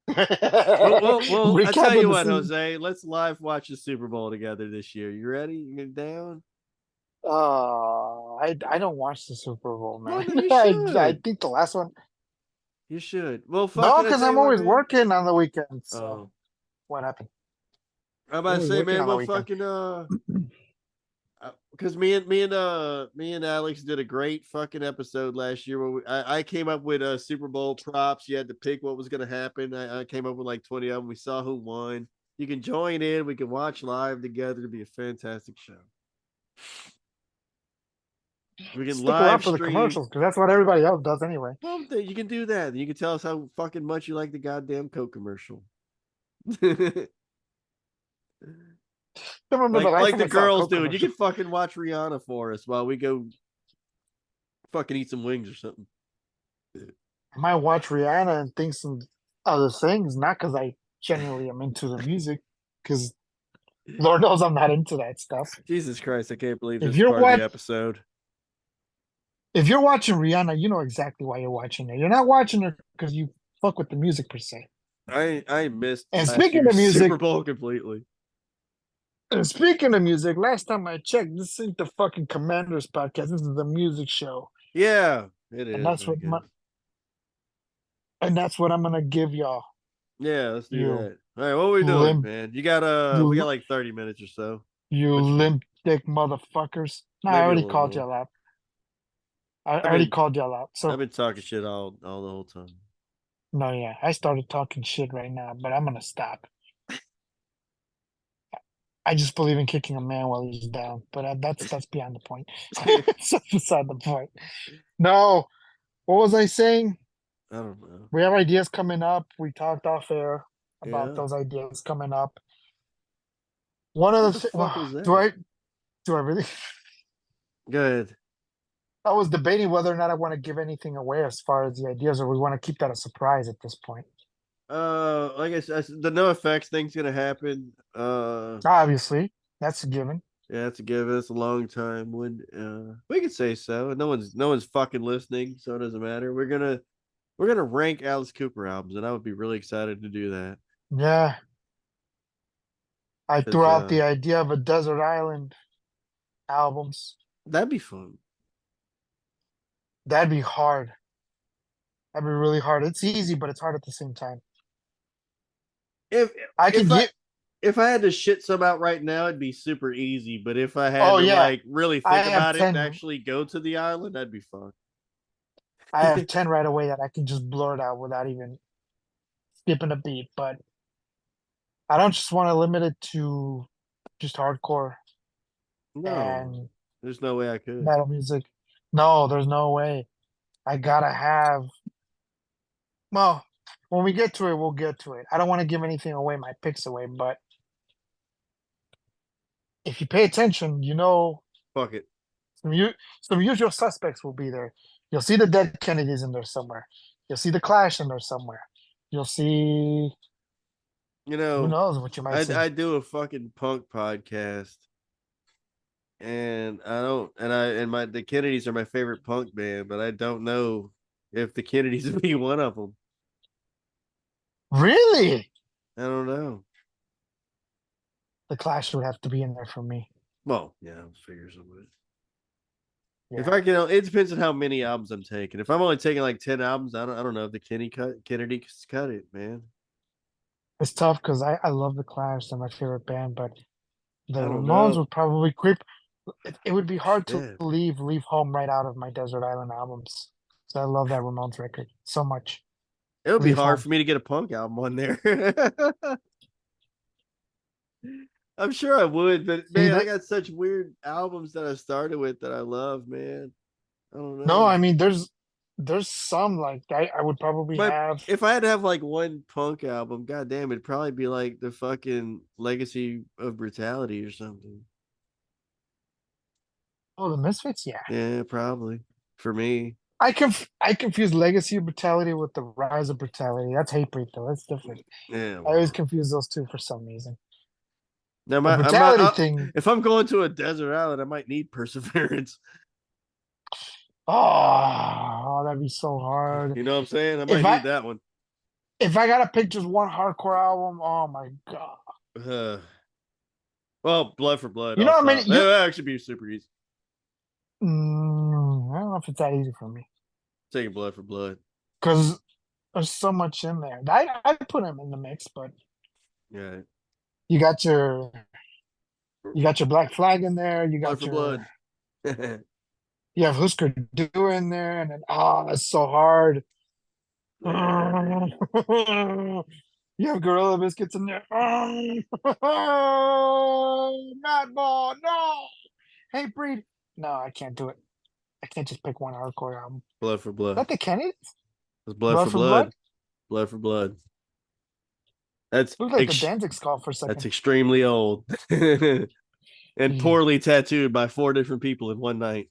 I tell you the what, season. Jose, let's live watch the Super Bowl together this year. You ready? You down? I don't watch the Super Bowl, man. Well, you I should. think the last one. You should. Well, fuck No, it. I because tell I'm you what, always man. working on the weekends. So Oh, what happened? I'm about to say, man. On the Well, weekend. fucking because me and Alex did a great fucking episode last year where I came up with Super Bowl props. You had to pick what was going to happen. I came up with like 20 of them. We saw who won. You can join in. We can watch live together. It'd be a fantastic show. We can Stick around live for the stream. commercials because that's what everybody else does anyway. Well, you can do that. You can tell us how fucking much you like the goddamn Coke commercial. Remember like the I saw a girls Coke do. You commercial. can fucking watch Rihanna for us while we go fucking eat some wings or something. I might watch Rihanna and think some other things, not because I genuinely am into the music, because Lord knows I'm not into that stuff. Jesus Christ, I can't believe this If is you're part of the episode. If you're watching Rihanna, you know exactly why you're watching her. You're not watching her because you fuck with the music per se. I missed And last speaking year's of music, Super Bowl completely. and speaking of music, last time I checked, this ain't the fucking Commanders podcast. This is the music show. Yeah, it is. And that's what I'm gonna give y'all. Yeah, let's do You that. All right, what are we doing, man? We got like 30 minutes or so. You limp dick motherfuckers. No, I already called y'all out. I already called y'all out. So I've been talking shit all the whole time. No, yeah, I started talking shit right now, but I'm gonna stop. I just believe in kicking a man while he's down, but that's beyond the point. That's beside the point. No, what was I saying? I don't know. We have ideas coming up. We talked off air about Yeah. those ideas coming up. One of the fuck was that? Do I really? Go ahead. I was debating whether or not I want to give anything away as far as the ideas, or we want to keep that a surprise at this point. Like I said, the no effects thing's gonna happen. Obviously, that's a given. Yeah, it's a given. It's a long time. We could say so. No one's fucking listening, so it doesn't matter. We're gonna rank Alice Cooper albums, and I would be really excited to do that. Yeah. I threw out the idea of a desert island albums. That'd be fun. That'd be hard. That'd be really hard. It's easy, but it's hard at the same time. If I had to shit some out right now, it'd be super easy. But if I had to like really think about it and actually go to the island, that'd be fun. I have 10 right away that I can just blurt out without even skipping a beat. But I don't just want to limit it to just hardcore. No, there's no way I could. Metal music. No, there's no way. I gotta have. Well, when we get to it, we'll get to it. I don't want to give anything away, my picks away, but if you pay attention, you know. Fuck it. Some usual suspects will be there. You'll see the Dead Kennedys in there somewhere. You'll see the Clash in there somewhere. You'll see. You know, who knows what you might see. I do a fucking punk podcast, and the Kennedys are my favorite punk band, but I don't know if the Kennedys would be one of them. Really? I don't know. The Clash would have to be in there for me. Well, yeah, I figure so. If Yeah, I can, it depends on how many albums I'm taking. If I'm only taking like 10 albums, I don't know if the Kennedy cut it, man. it's tough because I love the Clash. They're my favorite band, but the I don't Ramones know. would probably creep. It would be hard to Yeah, leave home right out of my Desert Island albums. So I love that Ramones record so much. it would be Leave hard home. for me to get a punk album on there. I'm sure I would, but See man, I that? got such weird albums that I started with that I love, man. I don't No, know. I mean there's some like I would probably But have. if I had to have like one punk album, goddamn, it'd probably be like the fucking Legacy of Brutality or something. Oh, the Misfits, yeah. Yeah, probably for me. I confuse Legacy of Brutality with the Rise of Brutality. That's Hatebreed though. That's different. Yeah, I always well. confuse those two for some reason. Now, The I might, Brutality thing. if I'm going to a desert island, I might need perseverance. Oh, that'd be so hard. You know what I'm saying? I If might I need that one. if I gotta pick just one hardcore album, oh my god. Uh, well, Blood for Blood You know off how many top. That you? would actually be super easy. I don't know if it's that easy for me Taking Blood for Blood. because there's so much in there. I put them in the mix, but Yeah, you got your you got your Black Flag in there. You Blood got for Blood. your you have Husker Du in there, and then that's so hard. You have Gorilla Biscuits in there. Madball, no. Hey, Breed. No, I can't do it. I can't just pick one hardcore album. Is Blood for Blood. that the Kennedys? It's Blood Blood for for Blood? Blood. Blood for Blood. That's Looked like the Danzig skull for a that's second. extremely old and Jeez. poorly tattooed by 4 different people in one night.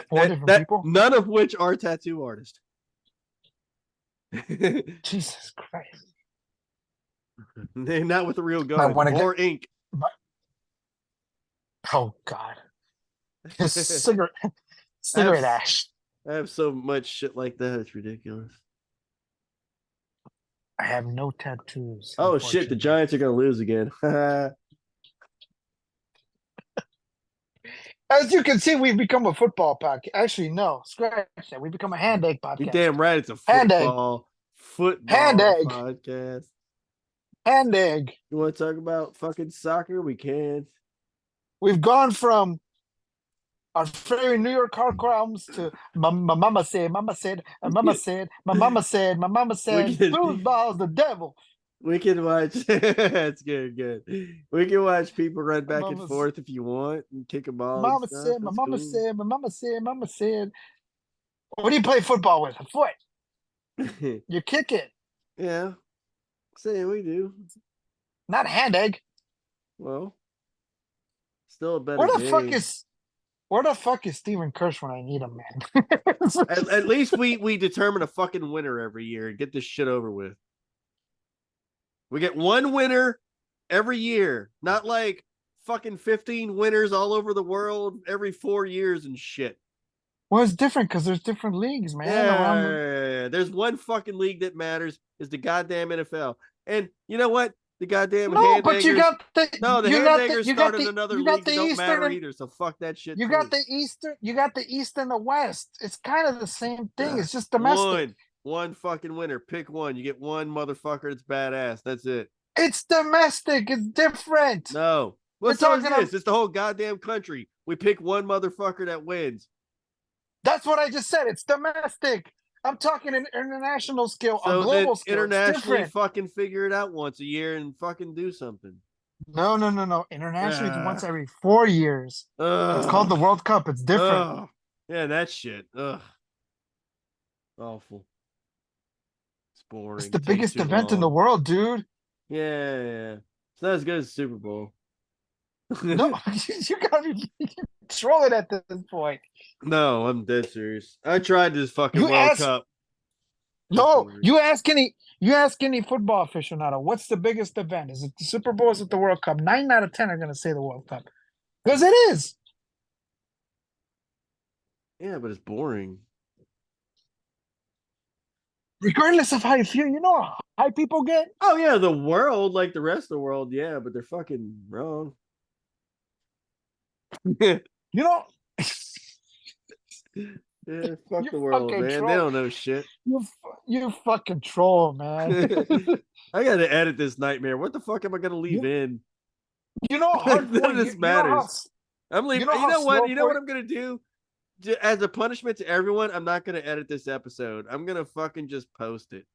Four different people? None of which are tattoo artists. Jesus Christ. Not with a real I gun want to get. or ink. Oh, God. Cigarette, I have cigarette ash. I have so much shit like that. It's ridiculous. I have no tattoos. Oh shit! The Unfortunately. Giants are gonna lose again. As you can see, we've become a football podcast. Actually, no, scratch that. We've become a hand egg You podcast. damn right. It's a Hand egg. Hand football egg. podcast. Hand egg. You want to talk about fucking soccer? We can. We've gone from our favorite New York hardcore albums to my mama said, mama said, my mama said, my mama said, my mama We said, can. football's the devil. We can watch. That's good. Good. We can watch people run My back and mama's, forth if you want and kick a ball and mama stuff. said, my That's mama cool. said, my mama said, mama said. What do you play football with? A foot. You kick it, Yeah. Say we do. not hand egg. Well, still a better Where the fuck game. is where the fuck is Stephen Kirsch when I need him, man? At least we determine a fucking winner every year and get this shit over with. We get one winner every year, not like fucking 15 winners all over the world every 4 years and shit. Well, it's different because there's different leagues, man. Around the Yeah, there's one fucking league that matters is the goddamn NFL. And you know what? The goddamn no, hand but you eggers. got the No, the you hand got the eggers you got started the another you got league the that don't Eastern matter and either. So fuck that shit you too. got the Eastern, you got the East and the West. It's kind of the same thing. Ugh. It's just domestic. One fucking winner. Pick one. You get one motherfucker that's badass. That's it. It's domestic. It's different. No. Well, You're so is talking this. about It's the whole goddamn country. We pick one motherfucker that wins. that's what I just said. It's domestic. I'm talking an international scale, a So then global scale. It's internationally different. fucking figure it out once a year and fucking do something. No, no, no, no. Internationally, it's once Ah. every 4 years. It's called the Ugh. World Cup. It's different. Ugh. Yeah, that shit. Ugh. Awful. It's It's boring. the It takes biggest too event in the long. world, dude. Yeah, yeah. It's not as good as Super Bowl. No, you gotta be controlling at this point. No, I'm dead serious. I tried this fucking You World ask Cup. no, you ask any football aficionado, what's the biggest event? Is it the Super Bowl? Is it the World Cup? 9 out of 10 are gonna say the World Cup. Because it is. Yeah, but it's boring. Regardless of how you feel, you know how high people get? Oh yeah, the world, like the rest of the world, yeah, but they're fucking wrong. You know, Yeah, fuck You the world, fucking man. They troll. don't know shit. You fucking troll, man. I gotta edit this nightmare. What the fuck am I gonna leave you in? you know Like hardcore. none of this You know how matters. I'm you leaving. know You how know what? You know what slowcore. I'm gonna do? As a punishment to everyone, I'm not gonna edit this episode. I'm gonna fucking just post it.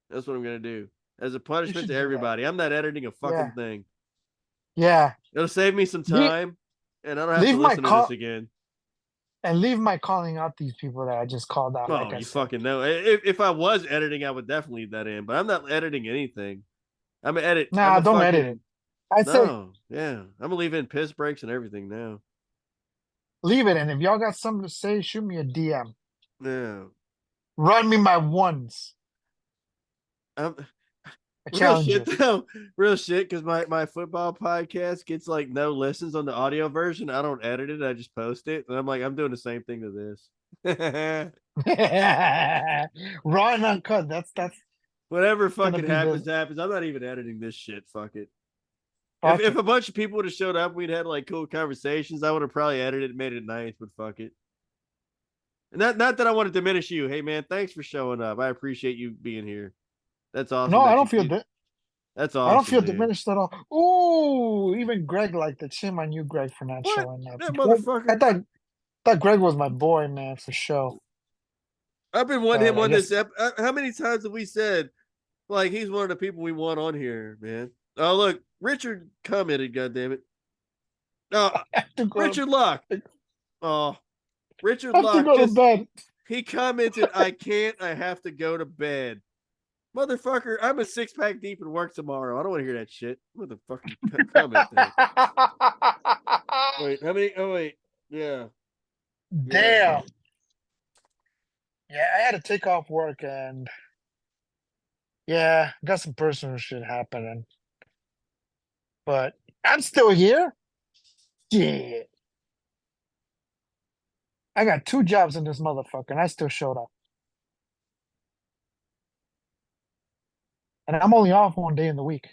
That's what I'm gonna do. As a You punishment to should do that. everybody, I'm not editing a Yeah, fucking thing. yeah. It'll save me some Leave, time, and I don't have to leave my listen to this call again. and leave my calling out these people that I just called out. Oh, Like I you said. fucking know. If I was editing, I would definitely leave that in. But I'm not editing anything. I'm gonna edit. I'm Nah, a don't edit it. fucking I say no. Yeah, I'm gonna leave in piss breaks and everything now. leave it. And if y'all got something to say, shoot me a DM. Yeah, Run me my ones. I'm I real challenge shit you. though. Real shit because my football podcast gets like no listens on the audio version. I don't edit it. I just post it, and I'm like I'm doing the same thing to this. Raw and uncut. That's Whatever gonna fucking be the happens, happens. I'm not even editing this shit. Fuck it. fuck If it. a bunch of people would have showed up, we'd had like cool conversations. I would have probably edited and made it nice, but fuck it. And not that I want to diminish you. Hey man, thanks for showing up. I appreciate you being here. That's No, awesome that you keep. That's I don't awesome, feel dude. diminished at all. Ooh, even Greg liked it. Shame on you, Greg, for not What? showing up. That Greg, I motherfucker. thought Greg was my boy, man, for sure. I've been wanting But him I on guess this how many times have we said like he's one of the people we want on here, man? Oh look, Richard commented, goddammit. Oh, I have to go. Richard Locke. I Oh, Richard have to Locke go to just bed. he commented, I can't, I have to go to bed. Motherfucker, I'm a 6-pack deep in work tomorrow. I don't want to hear that shit. What the fucking comment thing? Wait, how many? Oh wait, yeah, yeah. Damn. Yeah, I had to take off work and yeah, got some personal shit happening. But I'm still here. Yeah. I got 2 jobs in this motherfucker and I still showed up. And I'm only off one day in the week.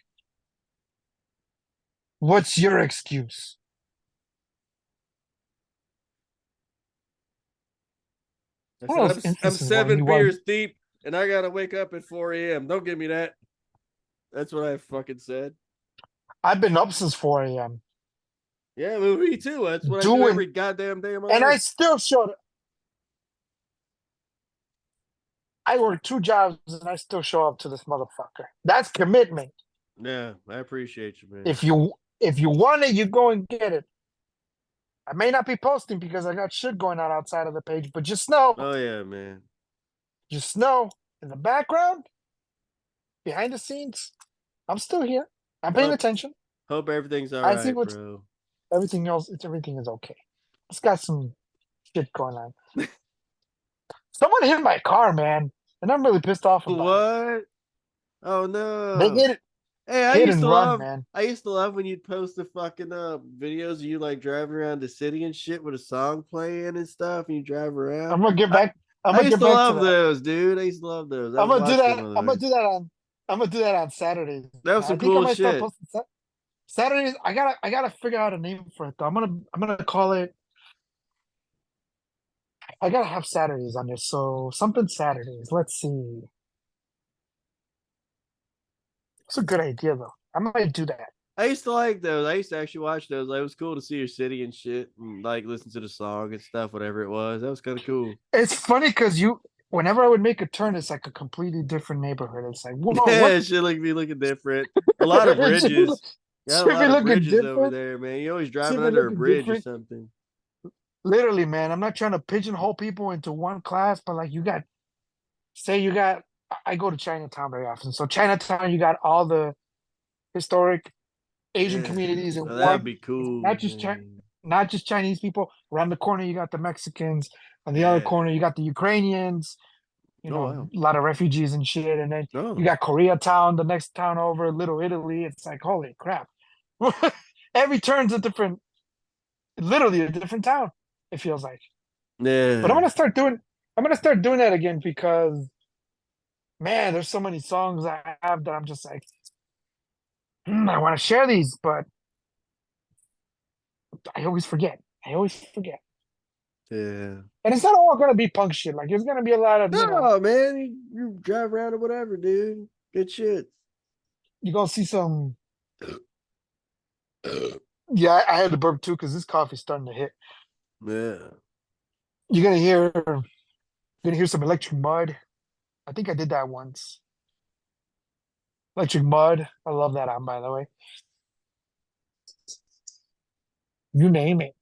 What's your excuse? I One said of those I'm instances when 7 you want beers deep and I gotta wake up at 4 a.m. Don't give me that. That's what I fucking said. I've been up since 4 a.m. Yeah, me too. That's what I do doing every goddamn day of my and I life. still showed up. I work 2 jobs and I still show up to this motherfucker. That's commitment. Yeah, I appreciate you, man. If you want it, you go and get it. I may not be posting because I got shit going on outside of the page, but Oh yeah, man. just know in the background, behind the scenes, I'm still here. I'm paying Hope attention. hope everything's all I see right, what's bro. everything else. Everything is okay. It's got some shit going on. Someone hit my car, man, and I'm really pissed off about it. What? Oh They no. hit it, Hey, hit and run, man. I used to love when you'd post the fucking videos of you like driving around the city and shit with a song playing and stuff, and you drive around. I'm gonna get I, back. I'm I gonna used get to back to love that. those, dude. I used to love those. I I'm would gonna do watch them that. I'm gonna motherfuckers. do that on. I'm gonna do that on Saturdays. That was I some think I cool might start shit. posting Saturdays. I gotta figure out a name for it though. I'm gonna call it. I gotta have Saturdays on there. So something Saturdays. Let's see. It's a good idea though. I might do that. I used to like those. I used to actually watch those. Like, it was cool to see your city and shit, and like listen to the song and stuff, whatever it was. That was kind of cool. It's funny because whenever I would make a turn, it's like a completely different neighborhood. It's like, whoa, Yeah, what? it should like be looking different. A lot of it bridges. Got a should be lot of looking bridges over different. there, man. You always Should driving be under a looking bridge or different. something. Literally, man. I'm not trying to pigeonhole people into one class, but like say you got. I go to Chinatown very often. So Chinatown, you got all the historic Asian Yeah, communities in oh, that would one. be It's cool, man. not just Chinese people. Around the corner, you got the Mexicans. On the other Yeah. corner, you got the Ukrainians. Oh wow. A lot of refugees and shit. And then you Oh got Koreatown, the next town over, Little Italy. It's like, holy crap. Every turn's a different, literally a different town, it feels like. But yeah. I'm gonna start doing that again because man, there's so many songs I have that I'm just like, I want to share these, but I always forget. I always forget. Yeah. And it's not all gonna be punk shit. Like it's gonna be a lot of, No, man, you drive around or whatever, dude. Good shit. you gonna see some. Yeah, I had to burp too because this coffee's starting to hit. Yeah. You're gonna hear some Electric Mud. I think I did that once. Electric Mud. I love that album, by the way. You name it.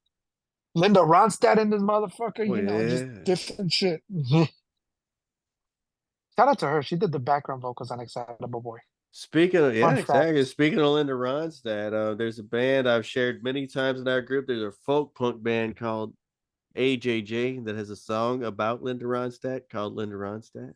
Linda Ronstadt in this motherfucker, Oh just yeah. different shit. Shout out to her. She did the background vocals on Excitable Boy. Speaking of, yeah, Fun exactly. fact. Speaking of Linda Ronstadt, there's a band I've shared many times in our group. There's a folk punk band called AJJ that has a song about Linda Ronstadt called Linda Ronstadt.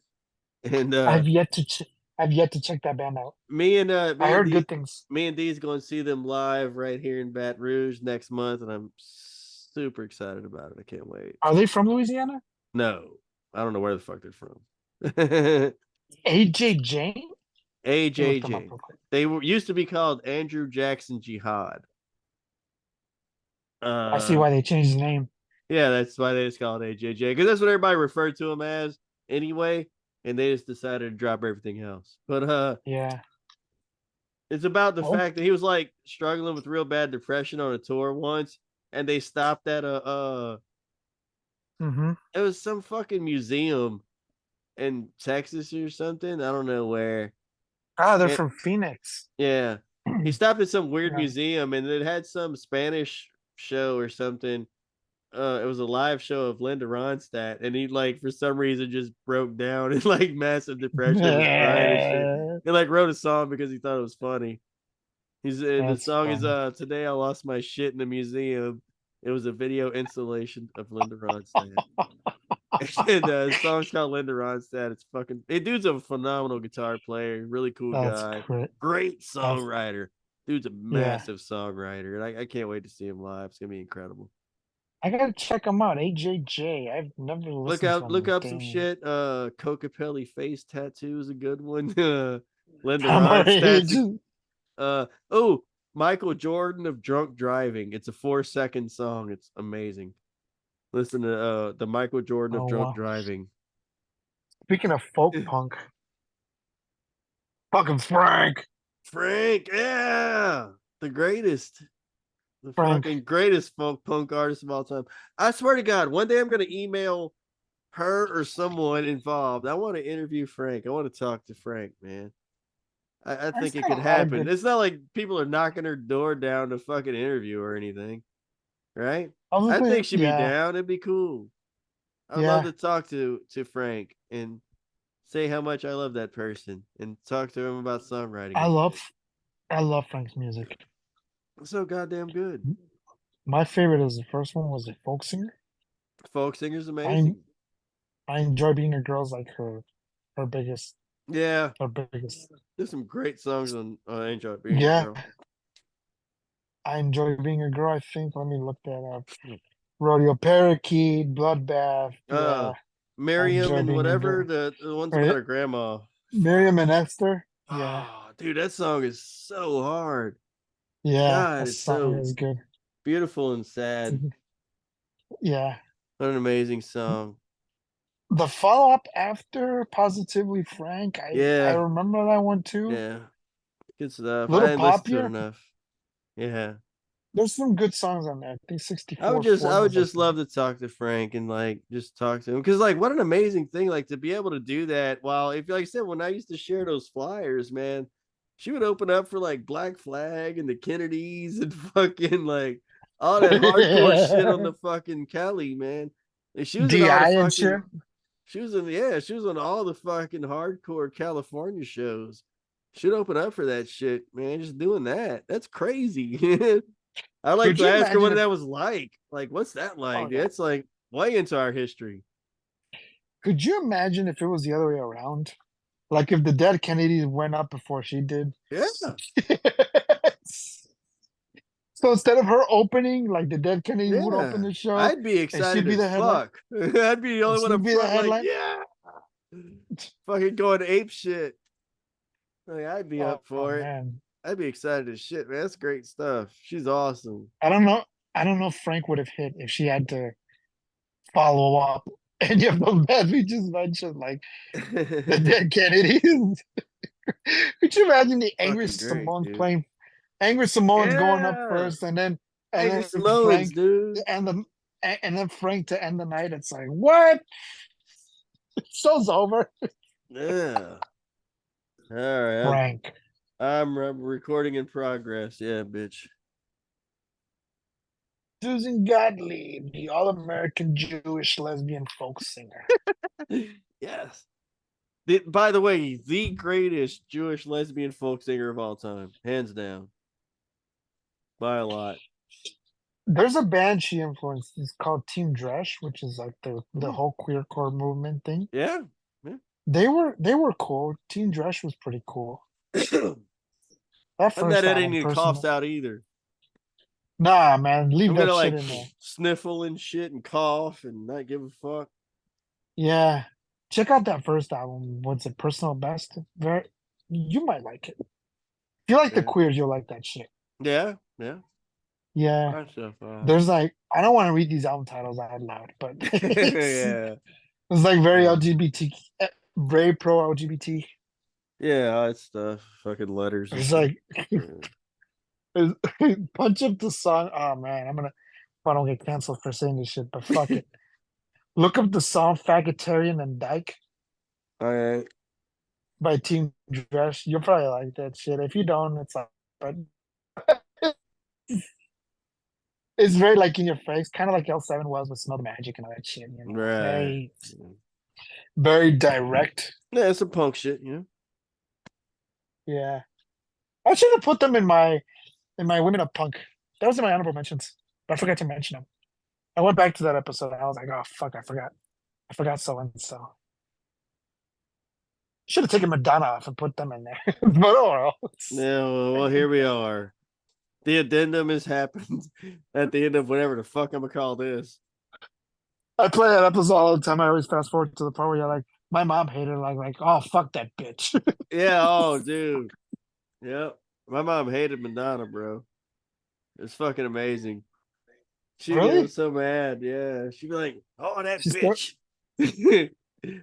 And I've yet to I've yet to check that band out. me and I me and heard D good things. me and D's going to see them live right here in Baton Rouge next month, and I'm super excited about it. I can't wait. Are they from Louisiana? No, I don't know where the fuck they're from. AJ Jane? Let me look them up AJJ. real quick. They used to be called Andrew Jackson Jihad. I see Uh, why they changed the name. yeah, that's why they just call it AJJ because that's what everybody referred to him as anyway, and they just decided to drop everything else. But Yeah. it's about the Oh. fact that he was like struggling with real bad depression on a tour once, and they stopped at Mm-hmm. it was some fucking museum in Texas or something. I don't know where. Ah, they're And from Phoenix. yeah, he stopped at some weird Yeah. museum, and it had some Spanish show or something. It was a live show of Linda Ronstadt, and he like for some reason just broke down in like massive depression and was crying and shit. He like wrote a song because he thought it was funny. The That's song is funny. Today I Lost My Shit in the Museum. It was a video installation of Linda Ronstadt. And the song's called Linda Ronstadt. It's fucking dude's a phenomenal guitar player, really cool That's guy, great. great That's songwriter. Dude's a yeah. massive songwriter, and I can't wait to see him live. It's gonna be incredible. I gotta check them out. AJJ. I've never listened to Look them. up some Dang. shit. Cocapelli face tattoo is a good one. Linda I'm already Ronstadt's just, oh, Michael Jordan of Drunk Driving. It's a 4-second song. It's amazing. Listen to the Michael Jordan of oh Drunk wow. Driving. Speaking of folk punk, fucking Frank. Frank, yeah, the greatest, the Frank. fucking greatest folk punk artist of all time. I swear to God, one day I'm gonna email her or someone involved. I want to interview Frank. I want to talk to Frank, man. I Frank's think it got could a lot of happen. good. It's not like people are knocking her door down to fucking interview or anything, right? I Obviously, think she'd be yeah, down. It'd be cool. I'd love yeah. to talk to Frank and say how much I love that person and talk to him about songwriting I and love shit. I love Frank's music. It's so goddamn good. My favorite is the first one was a folk singer. Folk singer's I amazing. I enjoy being a girl's like her biggest Yeah, her biggest. there's some great songs on Enjoy Being a Yeah, Girl. I enjoy being a girl. I think let me look that up. Rodeo Parakeet, Bloodbath. Uh, Yeah, I Miriam enjoy and being a whatever girl. the ones about Right? her grandma. Miriam and Esther. Yeah, Oh, dude, that song is so hard. yeah. God, That it's song so is good. beautiful and sad. Yeah. What an amazing song. The follow up after Positively Frank, I Yeah, remember that one too. yeah, good stuff. I Little didn't listen to it Poppier. enough. Yeah, There's some good songs on there. I think I would 64 just I Ford would was like just love to talk to Frank and like just talk to him because like what an amazing thing like to be able to do that while if like I said when I used to share those flyers, man, she would open up for like Black Flag and the Kennedys and fucking like all that hardcore shit on the fucking Kelly, man. And she was in all the DI and fucking shit. she was on all the fucking hardcore California shows. She'd open up for that shit, man. Just doing that. That's crazy. I'd like Could to you ask her imagine what if? that was like. Like, what's that Oh like? Dude? yeah. It's like way into our history. Could you imagine if it was the other way around? Like if the Dead Kennedys went up before she did. Yeah, So instead of her opening, like the Dead Kennedys would open yeah. the show, I'd be and excited she'd be as the headline, fuck. I'd be the and only one she'd up be the front, like, headline. yeah, fucking going ape shit. Like, I'd be Oh, up oh for it. man, I'd be excited as shit, man. That's great stuff. She's awesome. I don't know. I don't know if Frank would have hit if she had to follow up any of those bands we just mentioned, like the Dead Kennedys. Could you imagine the Angry Fucking great, Samoans dude. playing Angry Samoans going up Yeah. first, and then Angry Samoans, Frank dude. and then Frank to end the night? It's like, what? Show's over. Yeah. All right. Frank. I'm recording in progress. Yeah, bitch. Susan Gottlieb, the all-American Jewish lesbian folk singer. Yes. By the way, the greatest Jewish lesbian folk singer of all time, hands down, by a lot. There's a band she influenced. It's called Team Dresch, which is like the whole queercore movement thing. Yeah. Yeah. They were cool. Team Dresch was pretty cool. That I'm not first editing album, any coughs personal. out either. Nah, man, leave I'm that gonna shit like in there. sniffle and shit and cough and not give a fuck. Yeah, check out that first album. What's it? Personal Best. Very, you might like it. If you like the Yeah. queers, you'll like that shit. Yeah. Yeah. Yeah, That stuff. there's like I don't want to read these album titles out loud, but Yeah. it's like very Yeah. LGBT, very pro LGBT. Yeah, that stuff. Fucking letters and It's shit. like punch up the song. Oh man, if I don't get canceled for saying this shit, but fuck it. Look up the song "Faggotarian and Dyke" All right. by Team Dresch. You'll probably like that shit. If you don't, it's like, but it's very like in your face, kind of like L7 was with "Smell the Magic" and all that shit. Right. Very, very direct. Yeah, it's some punk shit, you know. Yeah, I should have put them in my Women of Punk. That was in my honorable mentions, but I forgot to mention them. I went back to that episode and I was like, oh fuck, I forgot. I forgot so and so. Should have taken Madonna off and put them in there. But oh well. Yeah, well, here we are. The addendum has happened at the end of whatever the fuck I'm gonna call this. I play that episode all the time. I always fast forward to the part where you're like, my mom hated like, oh fuck that bitch. Yeah, oh dude. Yep. My mom hated Madonna, bro. It's fucking amazing. She'd get Really? so mad. Yeah. She'd be like, oh, that She's still bitch.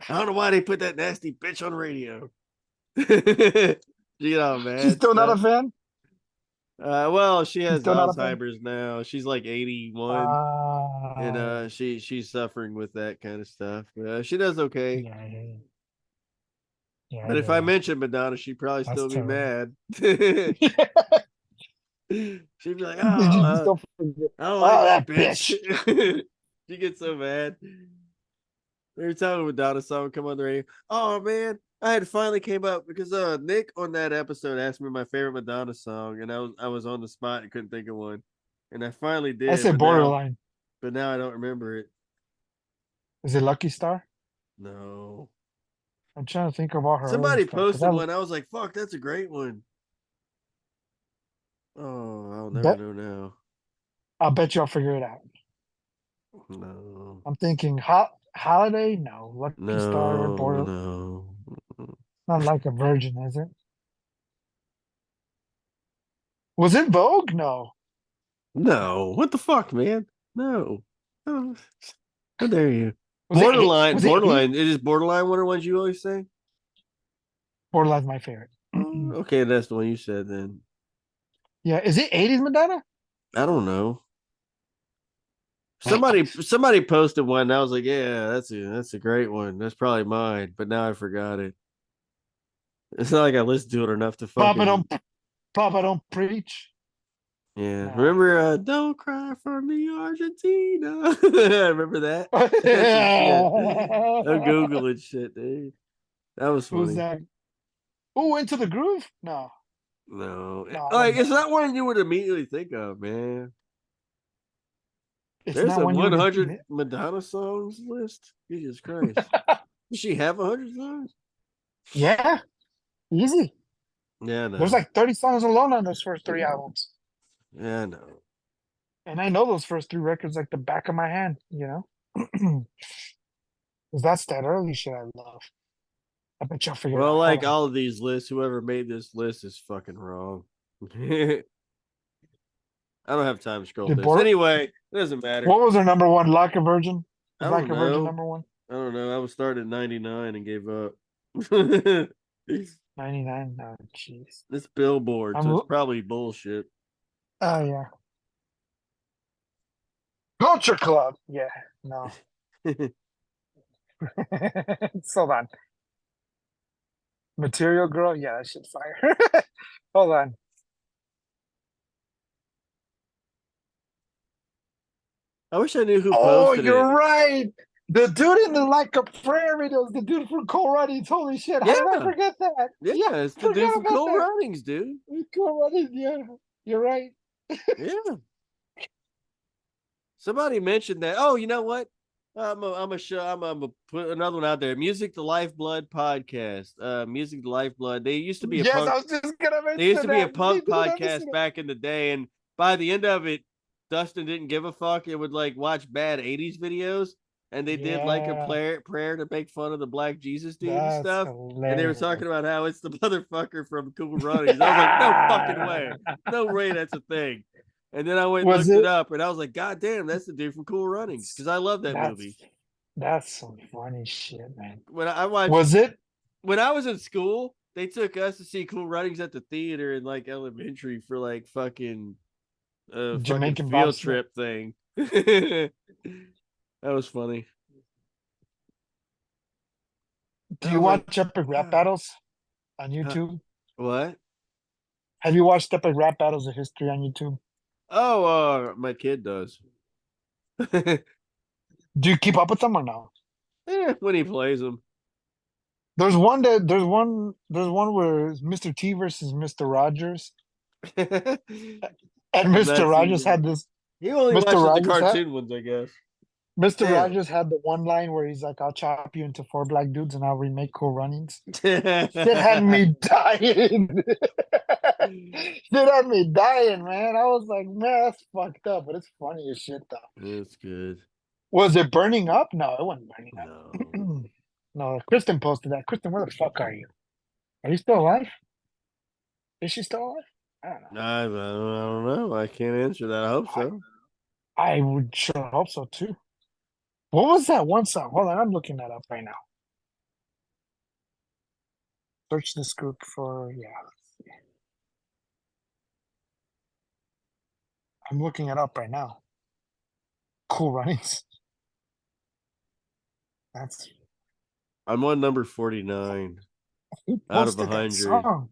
I don't know why they put that nasty bitch on the radio. She get all she's mad still not a stuff. fan? Well, she She's has still not a fan? Alzheimer's now. She's like 81, and Uh she's suffering with that kind of stuff. She does okay. yeah, yeah, yeah, But if I yeah. mentioned Madonna, she'd probably That's still be terrible. mad. She'd be like, Did you "Oh, still forget? I don't like Oh, that that bitch." bitch. She gets so mad. Every time a Madonna song would come on the radio, oh man, I had finally came up because Nick on that episode asked me my favorite Madonna song, and I was on the spot and couldn't think of one, and I finally I did, say borderline. but now I don't remember it. Is it Lucky Star? No, I'm trying to think of all her early somebody stuff because posted one. I was like, "Fuck, that's a great one." Oh, I'll never that know now. I'll bet you I'll figure it out. No, I'm thinking Holiday? No. Lucky Star, no, Border. no. Not like a virgin, is it? Was it Vogue? No. No, what the fuck, man? No. Oh, how dare you? Was it eight? Was it 80s? Borderline. It is borderline one of the ones you always say? Borderline's my favorite. Oh, okay, that's the one you said then. Yeah. Is it 80s Madonna? I don't know. Somebody posted one and I was like, yeah, that's a great one. That's probably mine, but now I forgot it. It's not like I listened to it enough to Papa fucking don't Papa don't preach. yeah. No. Remember Don't Cry for Me Argentina? Remember that? That's some shit. I'm Googling shit, dude. That was Who's funny. that? Oh, Into the Groove? No. No, No, like it's not one you would immediately think of, man. it's There's not a one you would 100 Madonna songs list. Jesus Christ, does she have 100 songs? Yeah, easy. Yeah, There's no. like 30 songs alone on those first three albums. Yeah, no. And I know those first three records like the back of my hand, you know? Because that's that early shit I love. I bet y'all figure it Well, out. Hold like on. all of these lists, whoever made this list is fucking wrong. I don't have time to scroll Did this. Bor- Anyway, it doesn't matter. what was her number one? Like a Virgin? Is I don't Like a Virgin know. number one? I don't know. I was started at 99 and gave up. 99? Oh, jeez. It's Billboard, so I'm. it's probably bullshit. Oh yeah. Culture Club. Yeah. No. Hold on. Material Girl. Yeah, that shit's fire. Hold on. I wish I knew who Oh, posted it. you're right. The dude in the Like a Prayer videos, the dude from Cool Runnings. Holy shit. How did I Yeah. forget that? Yeah, Yeah, it's the dude forget from about Cool that. Runnings, dude. Cool Runnings. Yeah, you're right. Yeah. Somebody mentioned that. Oh, you know what? I'm a put another one out there. Music the Lifeblood podcast. Music the Lifeblood. They used to be a Yes, punk. I was just gonna They used mention to be a that. They punk did an episode podcast back in the day, and by the end of it, Dustin didn't give a fuck. It would like watch bad '80s videos, and they did like a Yeah, prayer to make fun of the Black Jesus dude and that's stuff. And they were hilarious. talking about how it's the motherfucker from Cool Runnings. I was like, no fucking way, no way, that's a thing. And then I went and Was looked it it? up, and I was like, God damn, that's the dude from Cool Runnings because I love that movie. That's that's some funny shit, man. When I watched Was it? when I was in school, they took us to see Cool Runnings at the theater in like elementary for like fucking Jamaican field bobsled. trip thing. That was funny. Do I you was like, watch Epic Rap Battles on YouTube? what? Have you watched Epic Rap Battles of History on YouTube? Oh, my kid does. Do you keep up with them or no? When he plays them. There's one where it's Mr. T versus Mr. Rogers. And I've not Mr. seen Rogers that. had this He only Mr. watches the Rogers had cartoon ones, I guess. Mr. Damn. Rogers had the one line where he's like, I'll chop you into four black dudes and I'll remake Cool Runnings. That's Shit had me dying. Shit had me dying, man. I was like, man, that's fucked up, but it's funny as shit though. good. Was it burning up? No, it wasn't burning No. up. No, Kristen posted that. Kristen, where the fuck are you? Are you still alive? Is she still alive? I don't know. I don't know. I can't answer that. I hope so. I would sure hope so too. What was that one song? Hold on, I'm looking that up right now. Search this group for yeah. I'm looking it up right now. Cool Runnings. That's I'm on number 49 who out of posted that 100. song.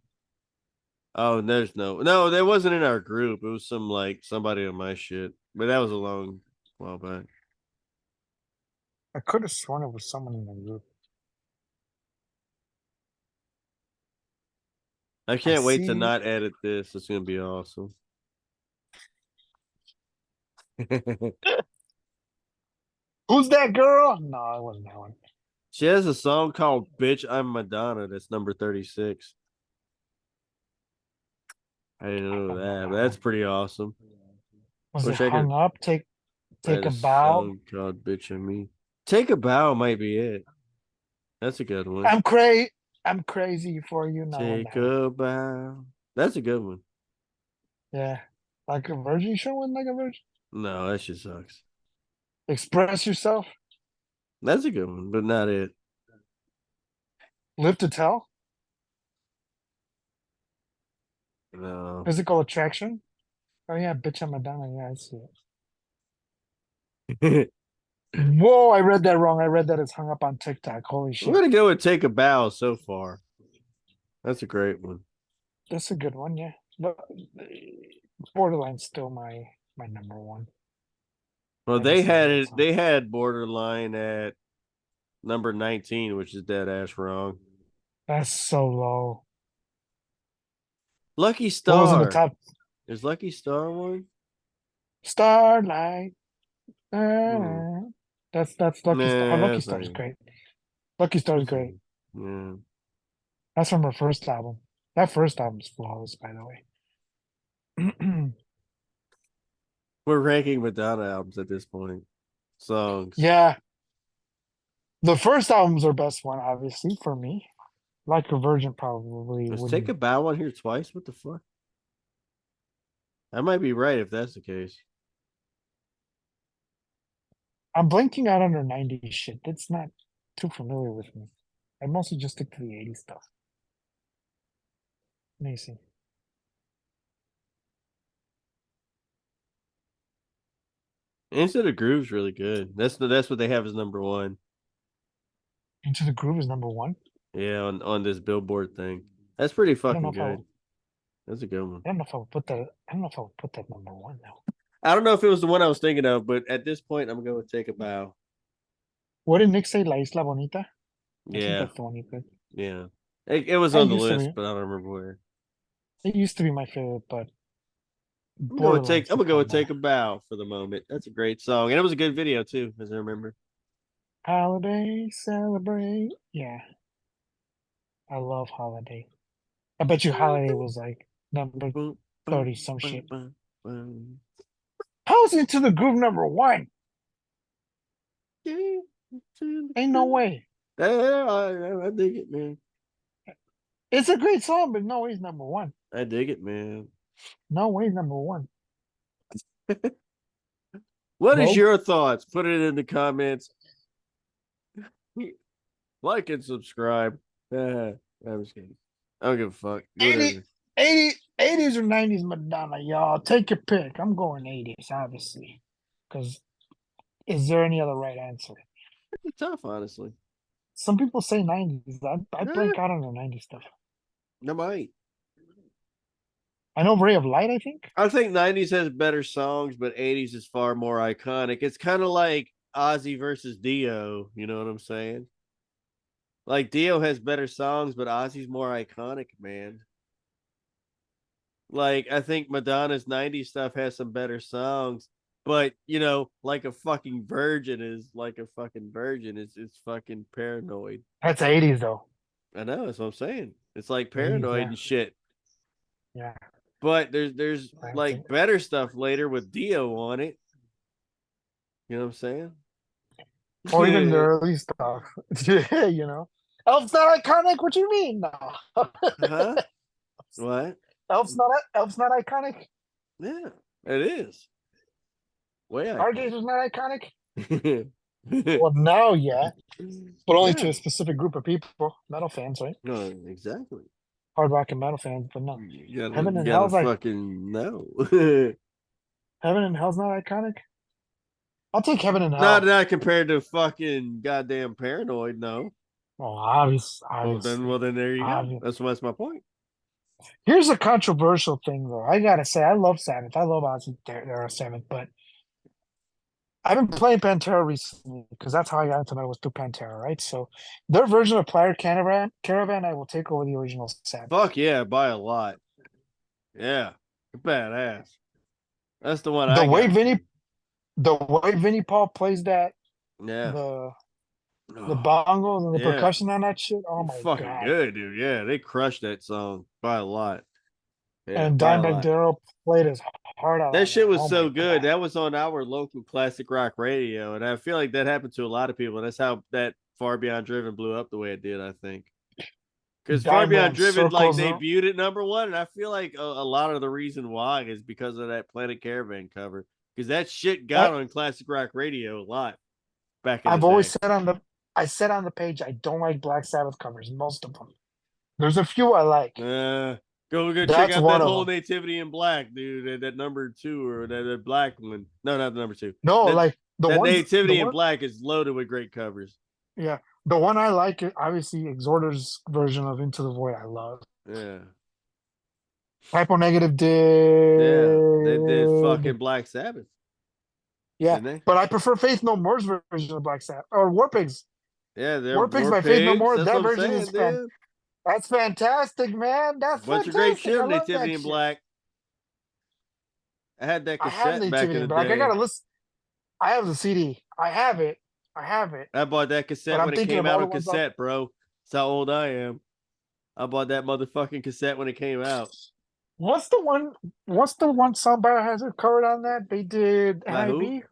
Oh, there's no, that wasn't in our group. It was somebody on my shit, but that was a long while back. I could have sworn it was someone in the group. I can't wait to see. not edit this. It's gonna be awesome. Who's that girl? No, it wasn't that one. She has a song called "Bitch I'm Madonna." That's number 36. I didn't know that, but that's pretty awesome. Was Wish it I could Hung Up? Take write a a bow. song called "Bitch I'm Me." Take a Bow might be it. That's a good one. I'm crazy for you. No, Take that one. a bow. That's a good one. Yeah. Like a virgin showing like a virgin. No, that shit sucks. Express yourself. That's a good one, but not it. Live to tell. No. Physical attraction. Oh yeah, bitch I'm Madonna. Yeah, I see I'm it. Whoa, I read that wrong. I read that it's hung up on TikTok. Holy shit. gonna go with Take a Bow so far. That's a great one. That's a good one, yeah. But Borderline's still my number one. Well, Every single song. they had Borderline at number 19, which is dead ass wrong. That's so low. Lucky What was in the Star. top? Is Lucky Star one? Starlight. Hmm. That's Lucky Star. Oh, Nah, Lucky that's not Star's even. great. Lucky Star's That's great. yeah. That's from her first album. That first album's flawless, by the way. We're ranking Madonna albums at this point. Songs. Yeah. The first album's her best one, obviously, for me. Like a Virgin probably Let's Take a wouldn't. Bow on here twice. What the fuck? I might be right if that's the case. I'm blanking out on their 90s shit. That's not too familiar with me. I mostly just stick to the 80s stuff. Let me see. Into the Groove's really good. That's what they have as number one. Into the Groove is number one. Yeah, on this Billboard thing. That's pretty I don't know fucking if I, good. That's a good one. I don't know if I would put that. I don't know if I would put that number one though. I don't know if it was the one I was thinking of, but at this point, I'm going to take a bow. What did Nick say? La Isla Bonita. I think Yeah, that's the one you put. yeah. It was That on the used to list, be. but I don't remember where. It used to be my favorite, but I'm going to borderline I'm gonna go and Supremo. take a bow for the moment. That's a great song, and it was a good video too, as I remember. Holiday celebrate. Yeah, I love Holiday. I bet you Holiday was like number Boom, boom, 30 some boom, shit. boom, boom. How's Into the Groove number one? Yeah, Ain't no way. I dig it, man. It's a great song, but no way it's number one. I dig it, man. No way number one. What is Vogue? your thoughts? Put it in the comments. Like and subscribe. I'm just kidding. I don't give a fuck. Do 80, whatever. 80s or 90s Madonna, y'all. Take your pick. I'm going 80s, obviously. Because is there any other right answer? It's tough, honestly. Some people say 90s. I blank out on the 90s stuff. I might. I know Ray of Light, I think. I think 90s has better songs, but 80s is far more iconic. It's kind of like Ozzy versus Dio. You know what I'm saying? Like Dio has better songs, but Ozzy's more iconic, man. Like I think Madonna's 90s stuff has some better songs, but like a fucking virgin is like a fucking virgin. It's fucking paranoid. That's 80s, though. I know, that's what I'm saying. It's like 80s, paranoid yeah. and shit. Yeah. But there's like better stuff later with Dio on it. You know what I'm saying? Or even the early stuff. Yeah, Elf's not iconic? What you mean? No. Huh? What? Elf's not iconic? Yeah, it is. Way RJ's iconic. was not iconic? Well, now, yeah. But only to Yeah. a specific group of people. Metal fans, right? No, exactly. Hard rock and metal fans, but no. Heaven You and gotta Hell's like fucking know. Heaven and Hell's not iconic? I'll take Heaven and not Hell. not compared to fucking goddamn paranoid, no. Oh, Well obviously. then there you go. Obvious. That's my point. Here's a controversial thing, though. I gotta say, I love Sabbath. I love Ozzy Sabbath, but I've been playing Pantera recently because that's how I got into metal was through Pantera, right? So their version of Player Caravan, I will take over the original Sabbath. Fuck yeah, by a lot. Yeah. Badass. That's the one The I way got. Vinny, the way Vinny Paul plays that, Yeah. the Oh, bongos and the yeah. percussion on that shit. Oh my Fucking god! good, dude. Yeah, they crushed that song by a lot. Yeah, And by a Dimebag lot. Darrell played his heart out That on shit that. was Oh my so good. god! That was on our local classic rock radio, and I feel like that happened to a lot of people. That's how that Far Beyond Driven blew up the way it did. I think because Far Beyond Dimebag Driven like circles. debuted at number one, and I feel like a lot of the reason why is because of that Planet Caravan cover. Because that shit got on classic rock radio a lot back in the I've always day. said I said on the page I don't like Black Sabbath covers. Most of them. There's a few I like. Go check That's out that one of whole them. Nativity in Black, dude. That number two or that black one. No, not the number two. No, That like that Nativity in Black is loaded with great covers. yeah, the one I like is obviously Exhorter's version of Into the Void. I love. Yeah. Typo Negative Yeah. They did did. fucking Black Sabbath, Yeah, didn't they? but I prefer Faith No More's version of Black Sabbath or War Pigs. Yeah, they're War Pigs War by Faith No Pigs. More. That's That what I'm version saying, is dude. that's fantastic, man. That's Bunch of great fantastic. shit I on love Nativity that in shit. Black. I had that I have cassette back Nativity in the in Black. I day. gotta listen. I have the CD. I have it. I have it. I bought that But cassette I'm when it thinking came of all out the on ones off. cassette, bro. That's how old I am. I bought that motherfucking cassette when it came out. What's the one? What's the one song Biohazard covered on that? They did By who? NIB.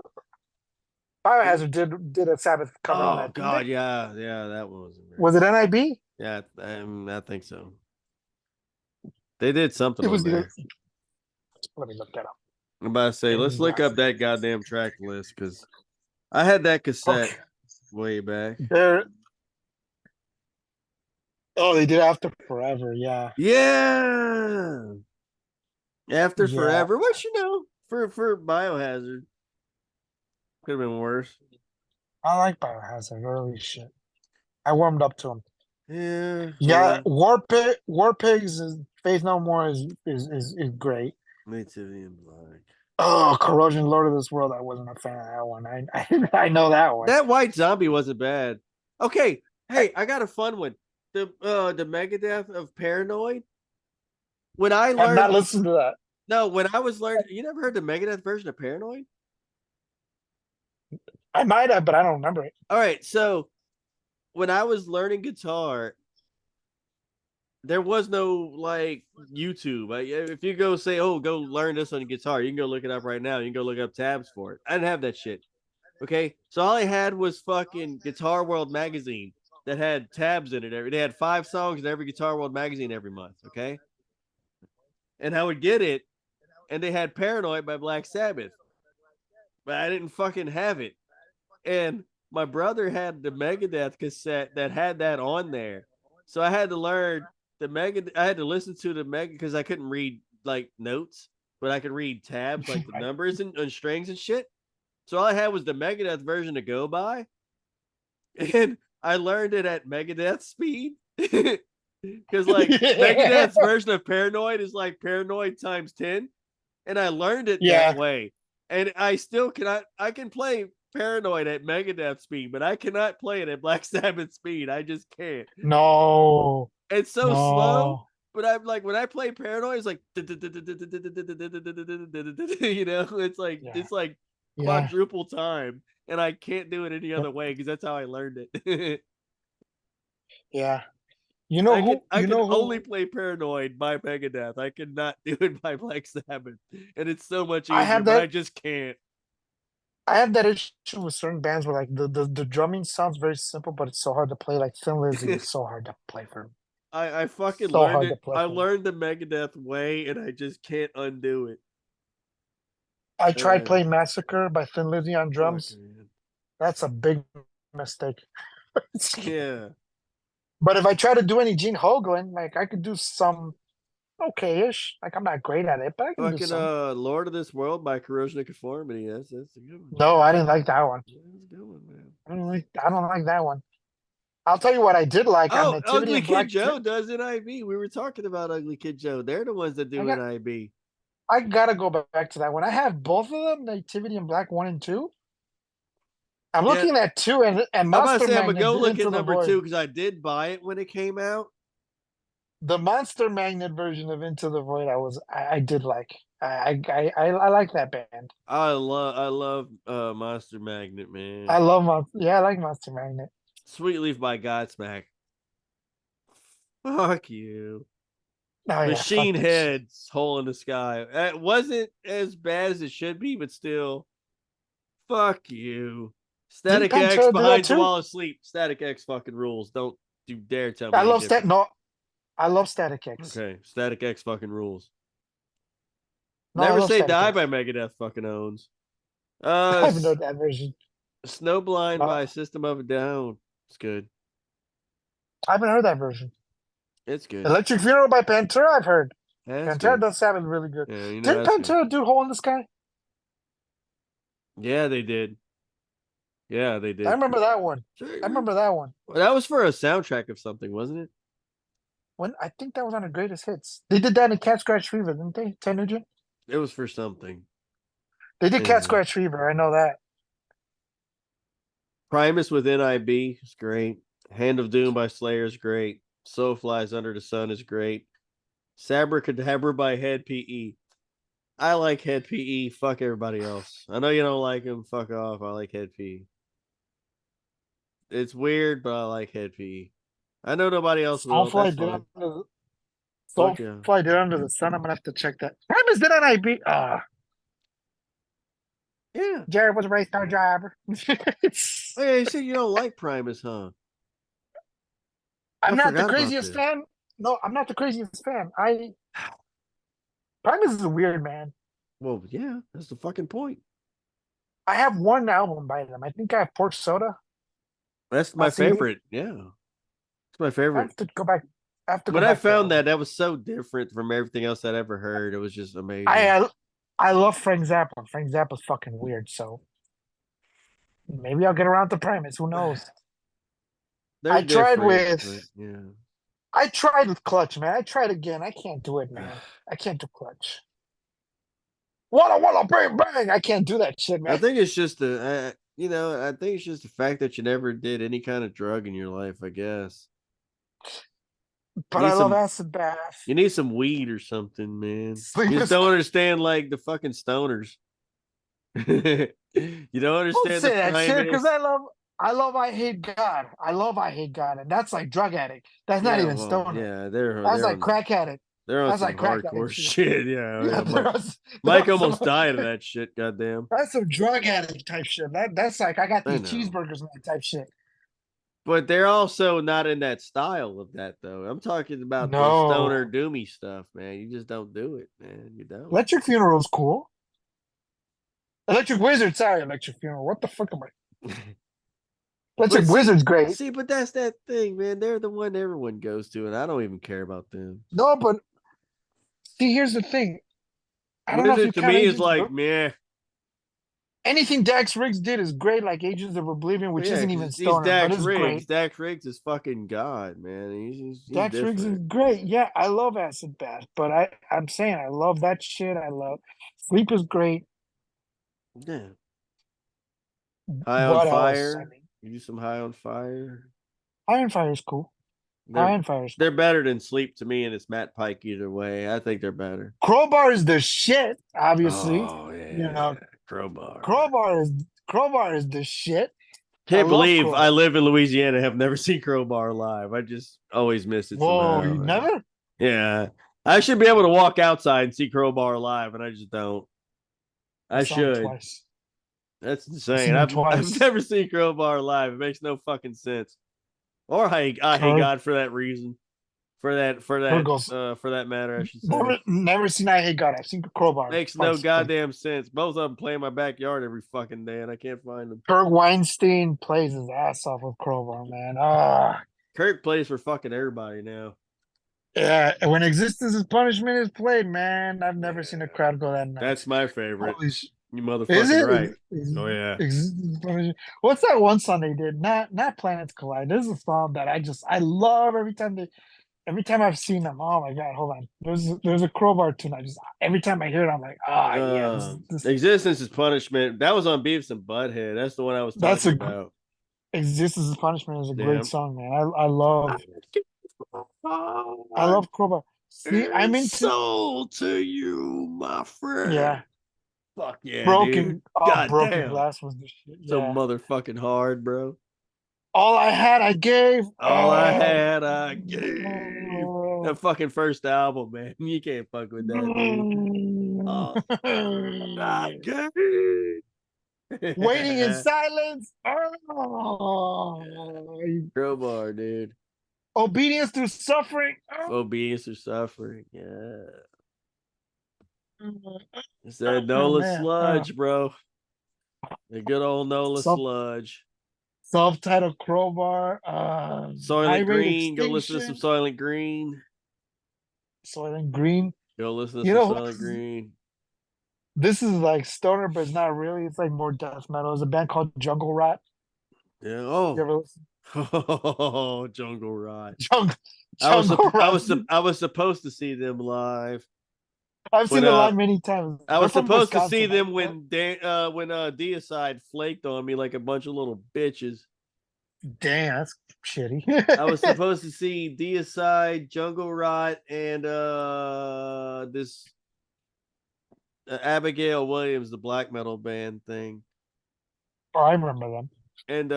Biohazard did a Sabbath cover on Oh that, didn't God, they? yeah, that one was Was it NIB? Yeah, I think so. They did something It on was either. there. Let me look that up. I'm about to say, let's And look up that goddamn track list because I had that cassette Okay. way back. They're oh, they did After Forever, yeah. Yeah. After Yeah. Forever, which for Biohazard could have been worse. I like Biohazard, early shit. I warmed up to him. Yeah, Yeah, well, War Pigs is Faith No More is great. Nativity in Black. Oh, Corrosion, Lord of this World. I wasn't a fan of that one. I know that one. That White Zombie wasn't bad. Okay, I, hey, I got a fun one. The Megadeth of Paranoid. When I I've not learned listened to that. No, when I was learning, you never heard the Megadeth version of Paranoid? I might have, but I don't remember it. All right, so when I was learning guitar, there was no like YouTube. If you go say, "Oh, go learn this on guitar," you can go look it up right now. You can go look up tabs for it. I didn't have that shit. Okay, so all I had was fucking Guitar World magazine that had tabs in it. They had 5 songs in every Guitar World magazine every month. Okay, and I would get it, and they had Paranoid by Black Sabbath, but I didn't fucking have it. And my brother had the Megadeth cassette that had that on there, so I had to learn the Mega. I had to listen to the Mega because I couldn't read like notes, but I could read tabs like the numbers and strings and shit. So all I had was the Megadeth version to go by, and I learned it at Megadeth speed. Because like Yeah. Megadeth's version of Paranoid is like Paranoid times 10, and I learned it that Yeah. way. And I still cannot. I can play Paranoid at Megadeth speed, but I cannot play it at Black Sabbath speed. I just can't. No. It's so slow. No. But I'm like when I play Paranoid, it's like Yeah. it's like Yeah. quadruple time, and I can't do it any other way because that's how I learned it. Yeah. I You can know only who play Paranoid by Megadeth. I cannot do it by Black Sabbath, and it's so much I easier. have But I that just can't. I have that issue with certain bands where like the drumming sounds very simple, but it's so hard to play. Like Thin Lizzy is so hard to play for me. I fucking So learned hard to it. play I for me. learned the Megadeth way, and I just can't undo it. I tried Uh, playing Massacre by Thin Lizzy on fuck drums. man. That's a big mistake. Yeah. But if I try to do any Gene Hoglan, like I could do some okay-ish. Like I'm not great at it, but I can do Fucking some. Lord of this World by Corrosion of Conformity. That's a good one. No, I didn't like that one. Yeah, that's a good one, man. I don't like that one. I'll tell you what I did like on Oh, Nativity Ugly and Kid Black. Joe does NIB. We were talking about Ugly Kid Joe. They're the ones that I do got NIB. I gotta go back to that one. I have both of them, Nativity and Black 1 and 2. I'm Yeah, looking at 2 and I'm about to Monster say I'm gonna Magnet go look at Into the number 2 Void. because I did buy it when it came out. The Monster Magnet version of Into the Void, I did like. I like that band. I love Monster Magnet, I man. love Monster. Yeah, I like Monster Magnet. Sweet Leaf by Godsmack. Fuck you. Oh yeah, fuck Machine that shit. Head's Hole in the Sky. It wasn't as bad as it should be, but still, fuck you. Didn't Static X Pantera do that behind the too? wall of sleep. Static X fucking rules. Don't you dare tell I me any love Stat. different. No, I love Static X. Okay, Static X fucking rules. No, I Never love Say Static Die X. by Megadeth fucking owns. I haven't heard that version. Snowblind No, by System of a Down. It's good. I haven't heard that version. It's good. Electric Funeral by Pantera, I've heard. That's Pantera good. does sound really good. Yeah, Didn't that's good. Pantera do Hole in the Sky? Yeah, they did. Yeah, they I did. remember that one. I remember that one. Well, that was for a soundtrack of something, wasn't it? When I think that was on the Greatest Hits. They did that in Cat Scratch Fever, didn't they? Ted Nugent? It was for something. They did Cat Anyway, Scratch Fever. I know that. Primus with NIB is great. Hand of Doom by Slayer is great. So Flies Under the Sun is great. Sabracadabra by Head PE. I like Head PE. Fuck everybody else. I know you don't like him. Fuck off. I like Head PE. It's weird, but I like Head PE. I know nobody else will. That's Soulfly did fine. under the Fuck yeah. Soulfly did under the sun. I'm gonna have to check that. Primus did NIB. Yeah. Jared was a race car driver. Oh, yeah, you said you don't like Primus, huh? I I'm not the forgot about craziest this. fan. No, I'm not the craziest fan. Primus is a weird man. Well, yeah, that's the fucking point. I have one album by them. I think I have Pork Soda That's on my CD. favorite. Yeah, it's my I favorite. have to go back. I have to go When I back to that found one. that was so different from everything else I'd ever heard. It was just I amazing. uh, I love Frank Zappa. Frank Zappa's fucking weird. So maybe I'll get around to Primus. Who knows? They're I tried different, with but yeah. I tried with Clutch, man. I tried again. I can't do it, man. I can't do Clutch. Walla bang bang. I can't do that shit, I man. think it's just I think it's just the fact that you never did any kind of drug in your life. I guess you But need I love some, Acid Bath. you need some weed or something, man. Sleep You just is. don't understand like the fucking stoners. You don't Don't understand the say that shit because Primus. I love I hate God. I love I hate God, and that's like drug addict. That's not Yeah, even well, stoner. yeah, That's like crack addict. they're on That's some like crack hardcore addict shit. shit. Yeah, Yeah, yeah. there Mike are some almost died of that shit. Goddamn. that's some drug addict type shit. That's like I got I these know. cheeseburgers and that type shit. But they're also not in that style of that though. I'm talking about the stoner No. doomy stuff, man. You just don't do it, man. You don't. Electric Funeral's cool. Electric Wizard, sorry, Electric Funeral. What the fuck am I? But Electric see, Wizard's great. but that's that thing, man. They're the one everyone goes to, and I don't even care about them. No, but see, here's the thing. I don't know if you Wizard to count me is Agents like, of meh. anything Dax Riggs did is great, like Agents of Oblivion, Well, which yeah, isn't because even he's stoner, but Dax it's Riggs. great. Dax Riggs is fucking god, man. He's Dax Riggs is different. great. Yeah, I love Acid Bath, but I'm saying I love that shit. I love Sleep is great. Yeah. High on What else? I fire. mean, You do some high on fire. Iron Fire is cool. They're Iron Fire is they're cool. better than sleep to me, and it's Matt Pike either way. I think they're better. Crowbar is the shit, obviously. Oh You yeah, know, crowbar. Crowbar is the shit. I Can't love believe I Crowbar. live in Louisiana. Have never seen crowbar live. I just always miss it Whoa, you somehow. never? Yeah, I should be able to walk outside and see crowbar live, and I just don't. I I saw him should. twice. That's I insane. seen him I've twice. never seen crowbar live. It makes no fucking sense. Or I hate Kirk, God for that reason. Kirk goes, For that matter, I should say. never seen I Hate God. I've seen Crowbar Makes no twice, but goddamn sense. Both of them play in my backyard every fucking day, and I can't find them. Kirk Weinstein plays his ass off with Crowbar, man. Kirk plays for fucking everybody now. Yeah. And when Existence is Punishment is played, man, I've never seen a Yeah, crowd go that that's nuts. my favorite. Holy sh! You Is motherfucking it? right. Oh yeah. Existence is Punishment. What's that one song they did? Not Planets Collide. This is a song that I love every time I've seen them. Oh my god, hold on. There's a Crowbar tune. I just every time I hear it, I'm like, yeah, this Existence is Punishment. That was on Beavis and Butthead. That's the one I was that's talking a about. Existence is Punishment is a great Yeah. song, man. I love Crowbar. See, I'm And into soul to you, my friend. yeah. Fuck yeah, dude. God Broken damn. Glass was the shit. So Yeah. motherfucking hard, bro. All I had, I gave. All I had, I gave. That fucking first album, man. You can't fuck with that, dude. All I gave. Waiting in silence. Oh, Crowbar, dude. obedience through suffering. Obedience or suffering. Yeah. Oh, It's that oh, Nola man. sludge, bro. The good old Nola Self sludge. self-titled Crowbar. High Soylent Rate Green. Go listen to some Extinction. Soylent Green. Soylent Green. Go listen to You some know Soylent Green. this is like stoner, but it's not really. It's like more death metal. There's a band called Jungle Rot. Yeah. You Oh. ever listen? Oh, Jungle Rot. Jungle Rot. I was supposed to see them live I've seen when the line many times. I They're was from supposed to see Wisconsin. them when Deicide flaked on me like a bunch of little bitches. Damn, that's shitty. I was supposed to see Deicide, Jungle Rot, and this Abigail Williams, the black metal band thing. Oh, I remember them. And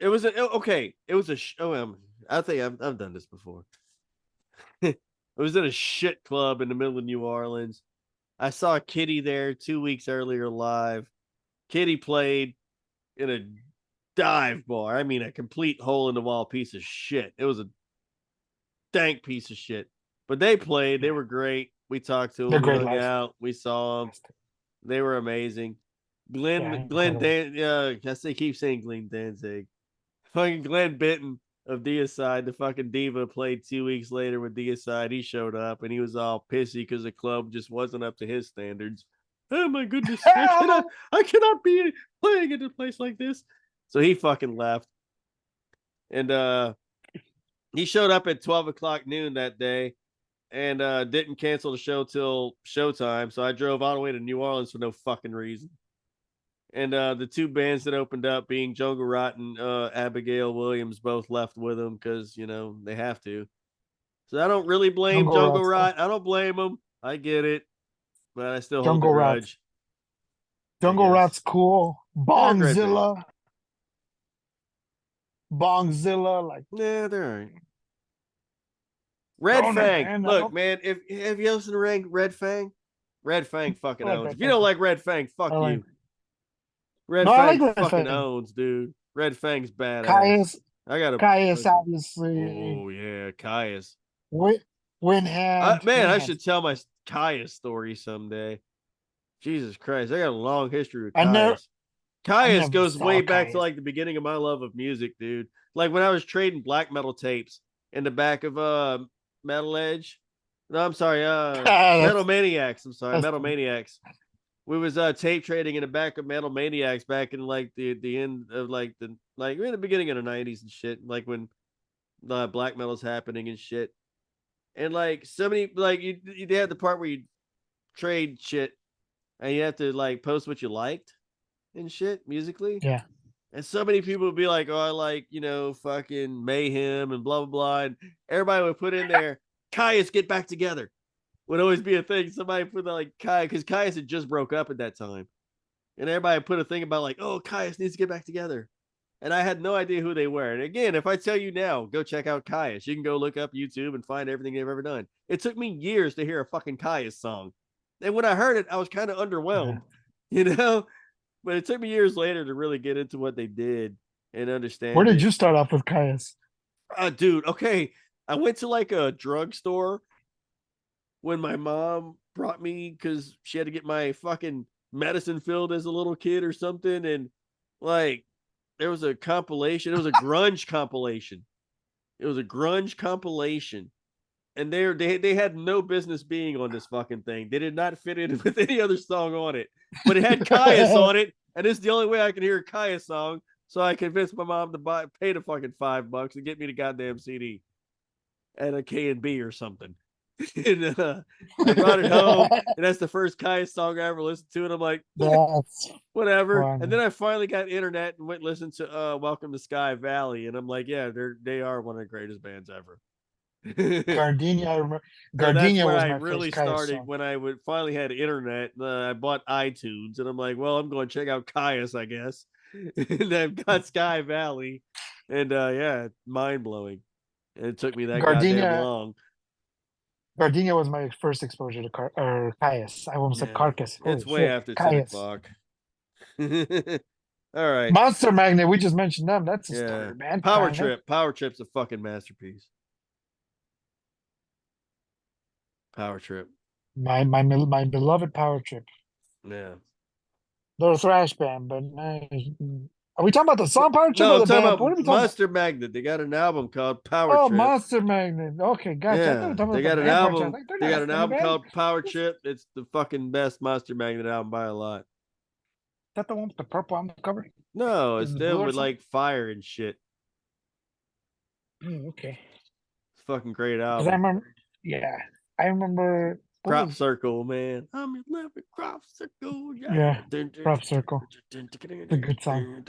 it was okay. It was I think I've done this before. It was in a shit club in the middle of New Orleans. I saw Kitty there 2 weeks earlier live. Kitty played in a dive bar. I mean, a complete hole in the wall piece of shit. It was a dank piece of shit. But they played. They were great. We talked to They're them. We great hung live. out. We saw them. They were amazing. Yeah, Glenn incredible. Dan, I say keep saying Glenn Danzig. Fucking Glenn Benton of Deicide, the fucking diva, played 2 weeks later with Deicide. He showed up and he was all pissy because the club just wasn't up to his standards. Oh my goodness, I cannot be playing in a place like this. So he fucking left. And he showed up at 12 o'clock noon that day and didn't cancel the show till showtime. So I drove all the way to New Orleans for no fucking reason. And the two bands that opened up, being Jungle Rot and Abigail Williams, both left with them because they have to. So I don't really blame Jungle Jungle Rats. Rot. I don't blame them. I get it, but I still hold a Jungle Rats. grudge. Jungle Rat's cool. Bongzilla. Like yeah, they're all right. Red Fang. Look, man, if have you listened to Red Fang? Red Fang fucking owns. If you don't like Red Fang, fuck you. Red Fang fucking owns, dude. Red Fang's badass. Caius. I got a Caius, obviously. Oh yeah, Caius. Winhand. Man, I should tell my Caius story someday. Jesus Christ, I got a long history with Caius. Caius goes way back to like the beginning of my love of music, dude. Like when I was trading black metal tapes in the back of Metal Edge. No, I'm sorry, Metal Maniacs. I'm sorry, Metal Maniacs. We was tape trading in the back of Metal Maniacs back in like the end of like in the beginning of the 90s and shit, like when the black metal's happening and shit. And like so many like you had the part where you trade shit and you have to like post what you liked and shit musically. Yeah. And so many people would be like, oh, I like, fucking Mayhem and blah, blah, blah. And everybody would put in there, Caius, get back together. Would always be a thing. Somebody put like Caius, because Caius had just broke up at that time. And everybody put a thing about like, oh, Caius needs to get back together. And I had no idea who they were. And again, if I tell you now, go check out Caius. You can go look up YouTube and find everything they've ever done. It took me years to hear a fucking Caius song. And when I heard it, I was kind of underwhelmed, But it took me years later to really get into what they did and understand. Where did you start off with Caius? Dude, okay. I went to like a drugstore when my mom brought me because she had to get my fucking medicine filled as a little kid or something. And like there was a compilation. It was a grunge compilation. And they had no business being on this fucking thing. They did not fit in with any other song on it, but it had Caius on it, and it's the only way I can hear a Caius song. So I convinced my mom to pay the fucking $5 and get me the goddamn CD and a K&B or something. And I brought it home, and that's the first Caius song I ever listened to, and I'm like, that's whatever. Funny. And then I finally got internet and went and listened to Welcome to Sky Valley, and I'm like, yeah, they are one of the greatest bands ever. Gardenia was where my I really first started when I finally had internet. I bought iTunes, and I'm like, well, I'm going to check out Caius, I guess. And I've got Sky Valley, and yeah, mind blowing. And it took me that goddamn long. Gardenia was my first exposure to Caius. I almost said Carcass. It's way after Caius. 10 o'clock. All right. Monster Magnet, we just mentioned them. That's a story, man. Power Trip's a fucking masterpiece. Power Trip. My beloved Power Trip. Yeah. They're a thrash band, but are we talking about the song Power Trip? No, I'm talking about Monster Magnet. They got an album called Power Trip. Oh, Monster Magnet. Okay, gotcha. Yeah. They got an album. They got an album called Power Trip. It's the fucking best Monster Magnet album by a lot. Is that the one with the purple on the cover? No, it's them with like fire and shit. Oh, okay. It's a fucking great album. I remember Crop Circle, man. I'm in love with Crop Circle. Yeah, Crop Circle. It's a good song.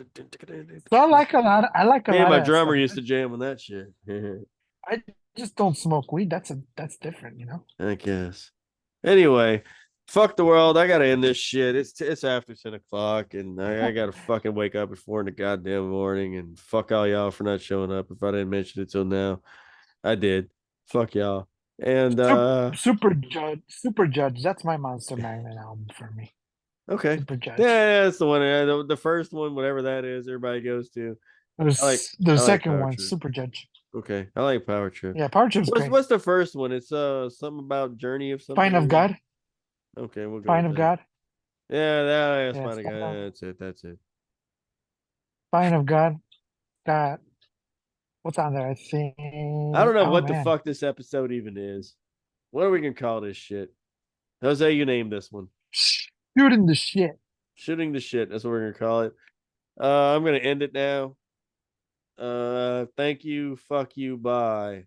So I like a lot. My drummer used to jam on that shit. I just don't smoke weed. That's different, I guess. Anyway, fuck the world. I gotta end this shit. It's after 10 o'clock, and I gotta fucking wake up at 4 in the goddamn morning. And fuck all y'all for not showing up. If I didn't mention it till now, I did. Fuck y'all. And Super Judge, that's my Monster Magnet album for me. Okay. Super Judge. Yeah, that's the one. The first one, whatever that is, everybody goes to. The second one, Super Judge. Okay, I like Power Trip. Yeah, Power Trip's great. What's the first one? It's something about Journey of something. Fine of God. Okay, we'll go. Fine of God. Yeah, that's Yeah, fine. That's it. That's it. Sign of God. Got what's on there? I think. I don't know Oh what the man, fuck this episode even is. What are we gonna call this shit? Jose, you name this one. shooting the shit. Shooting the shit. That's what we're gonna call it. I'm gonna end it now. Thank you. Fuck you. Bye.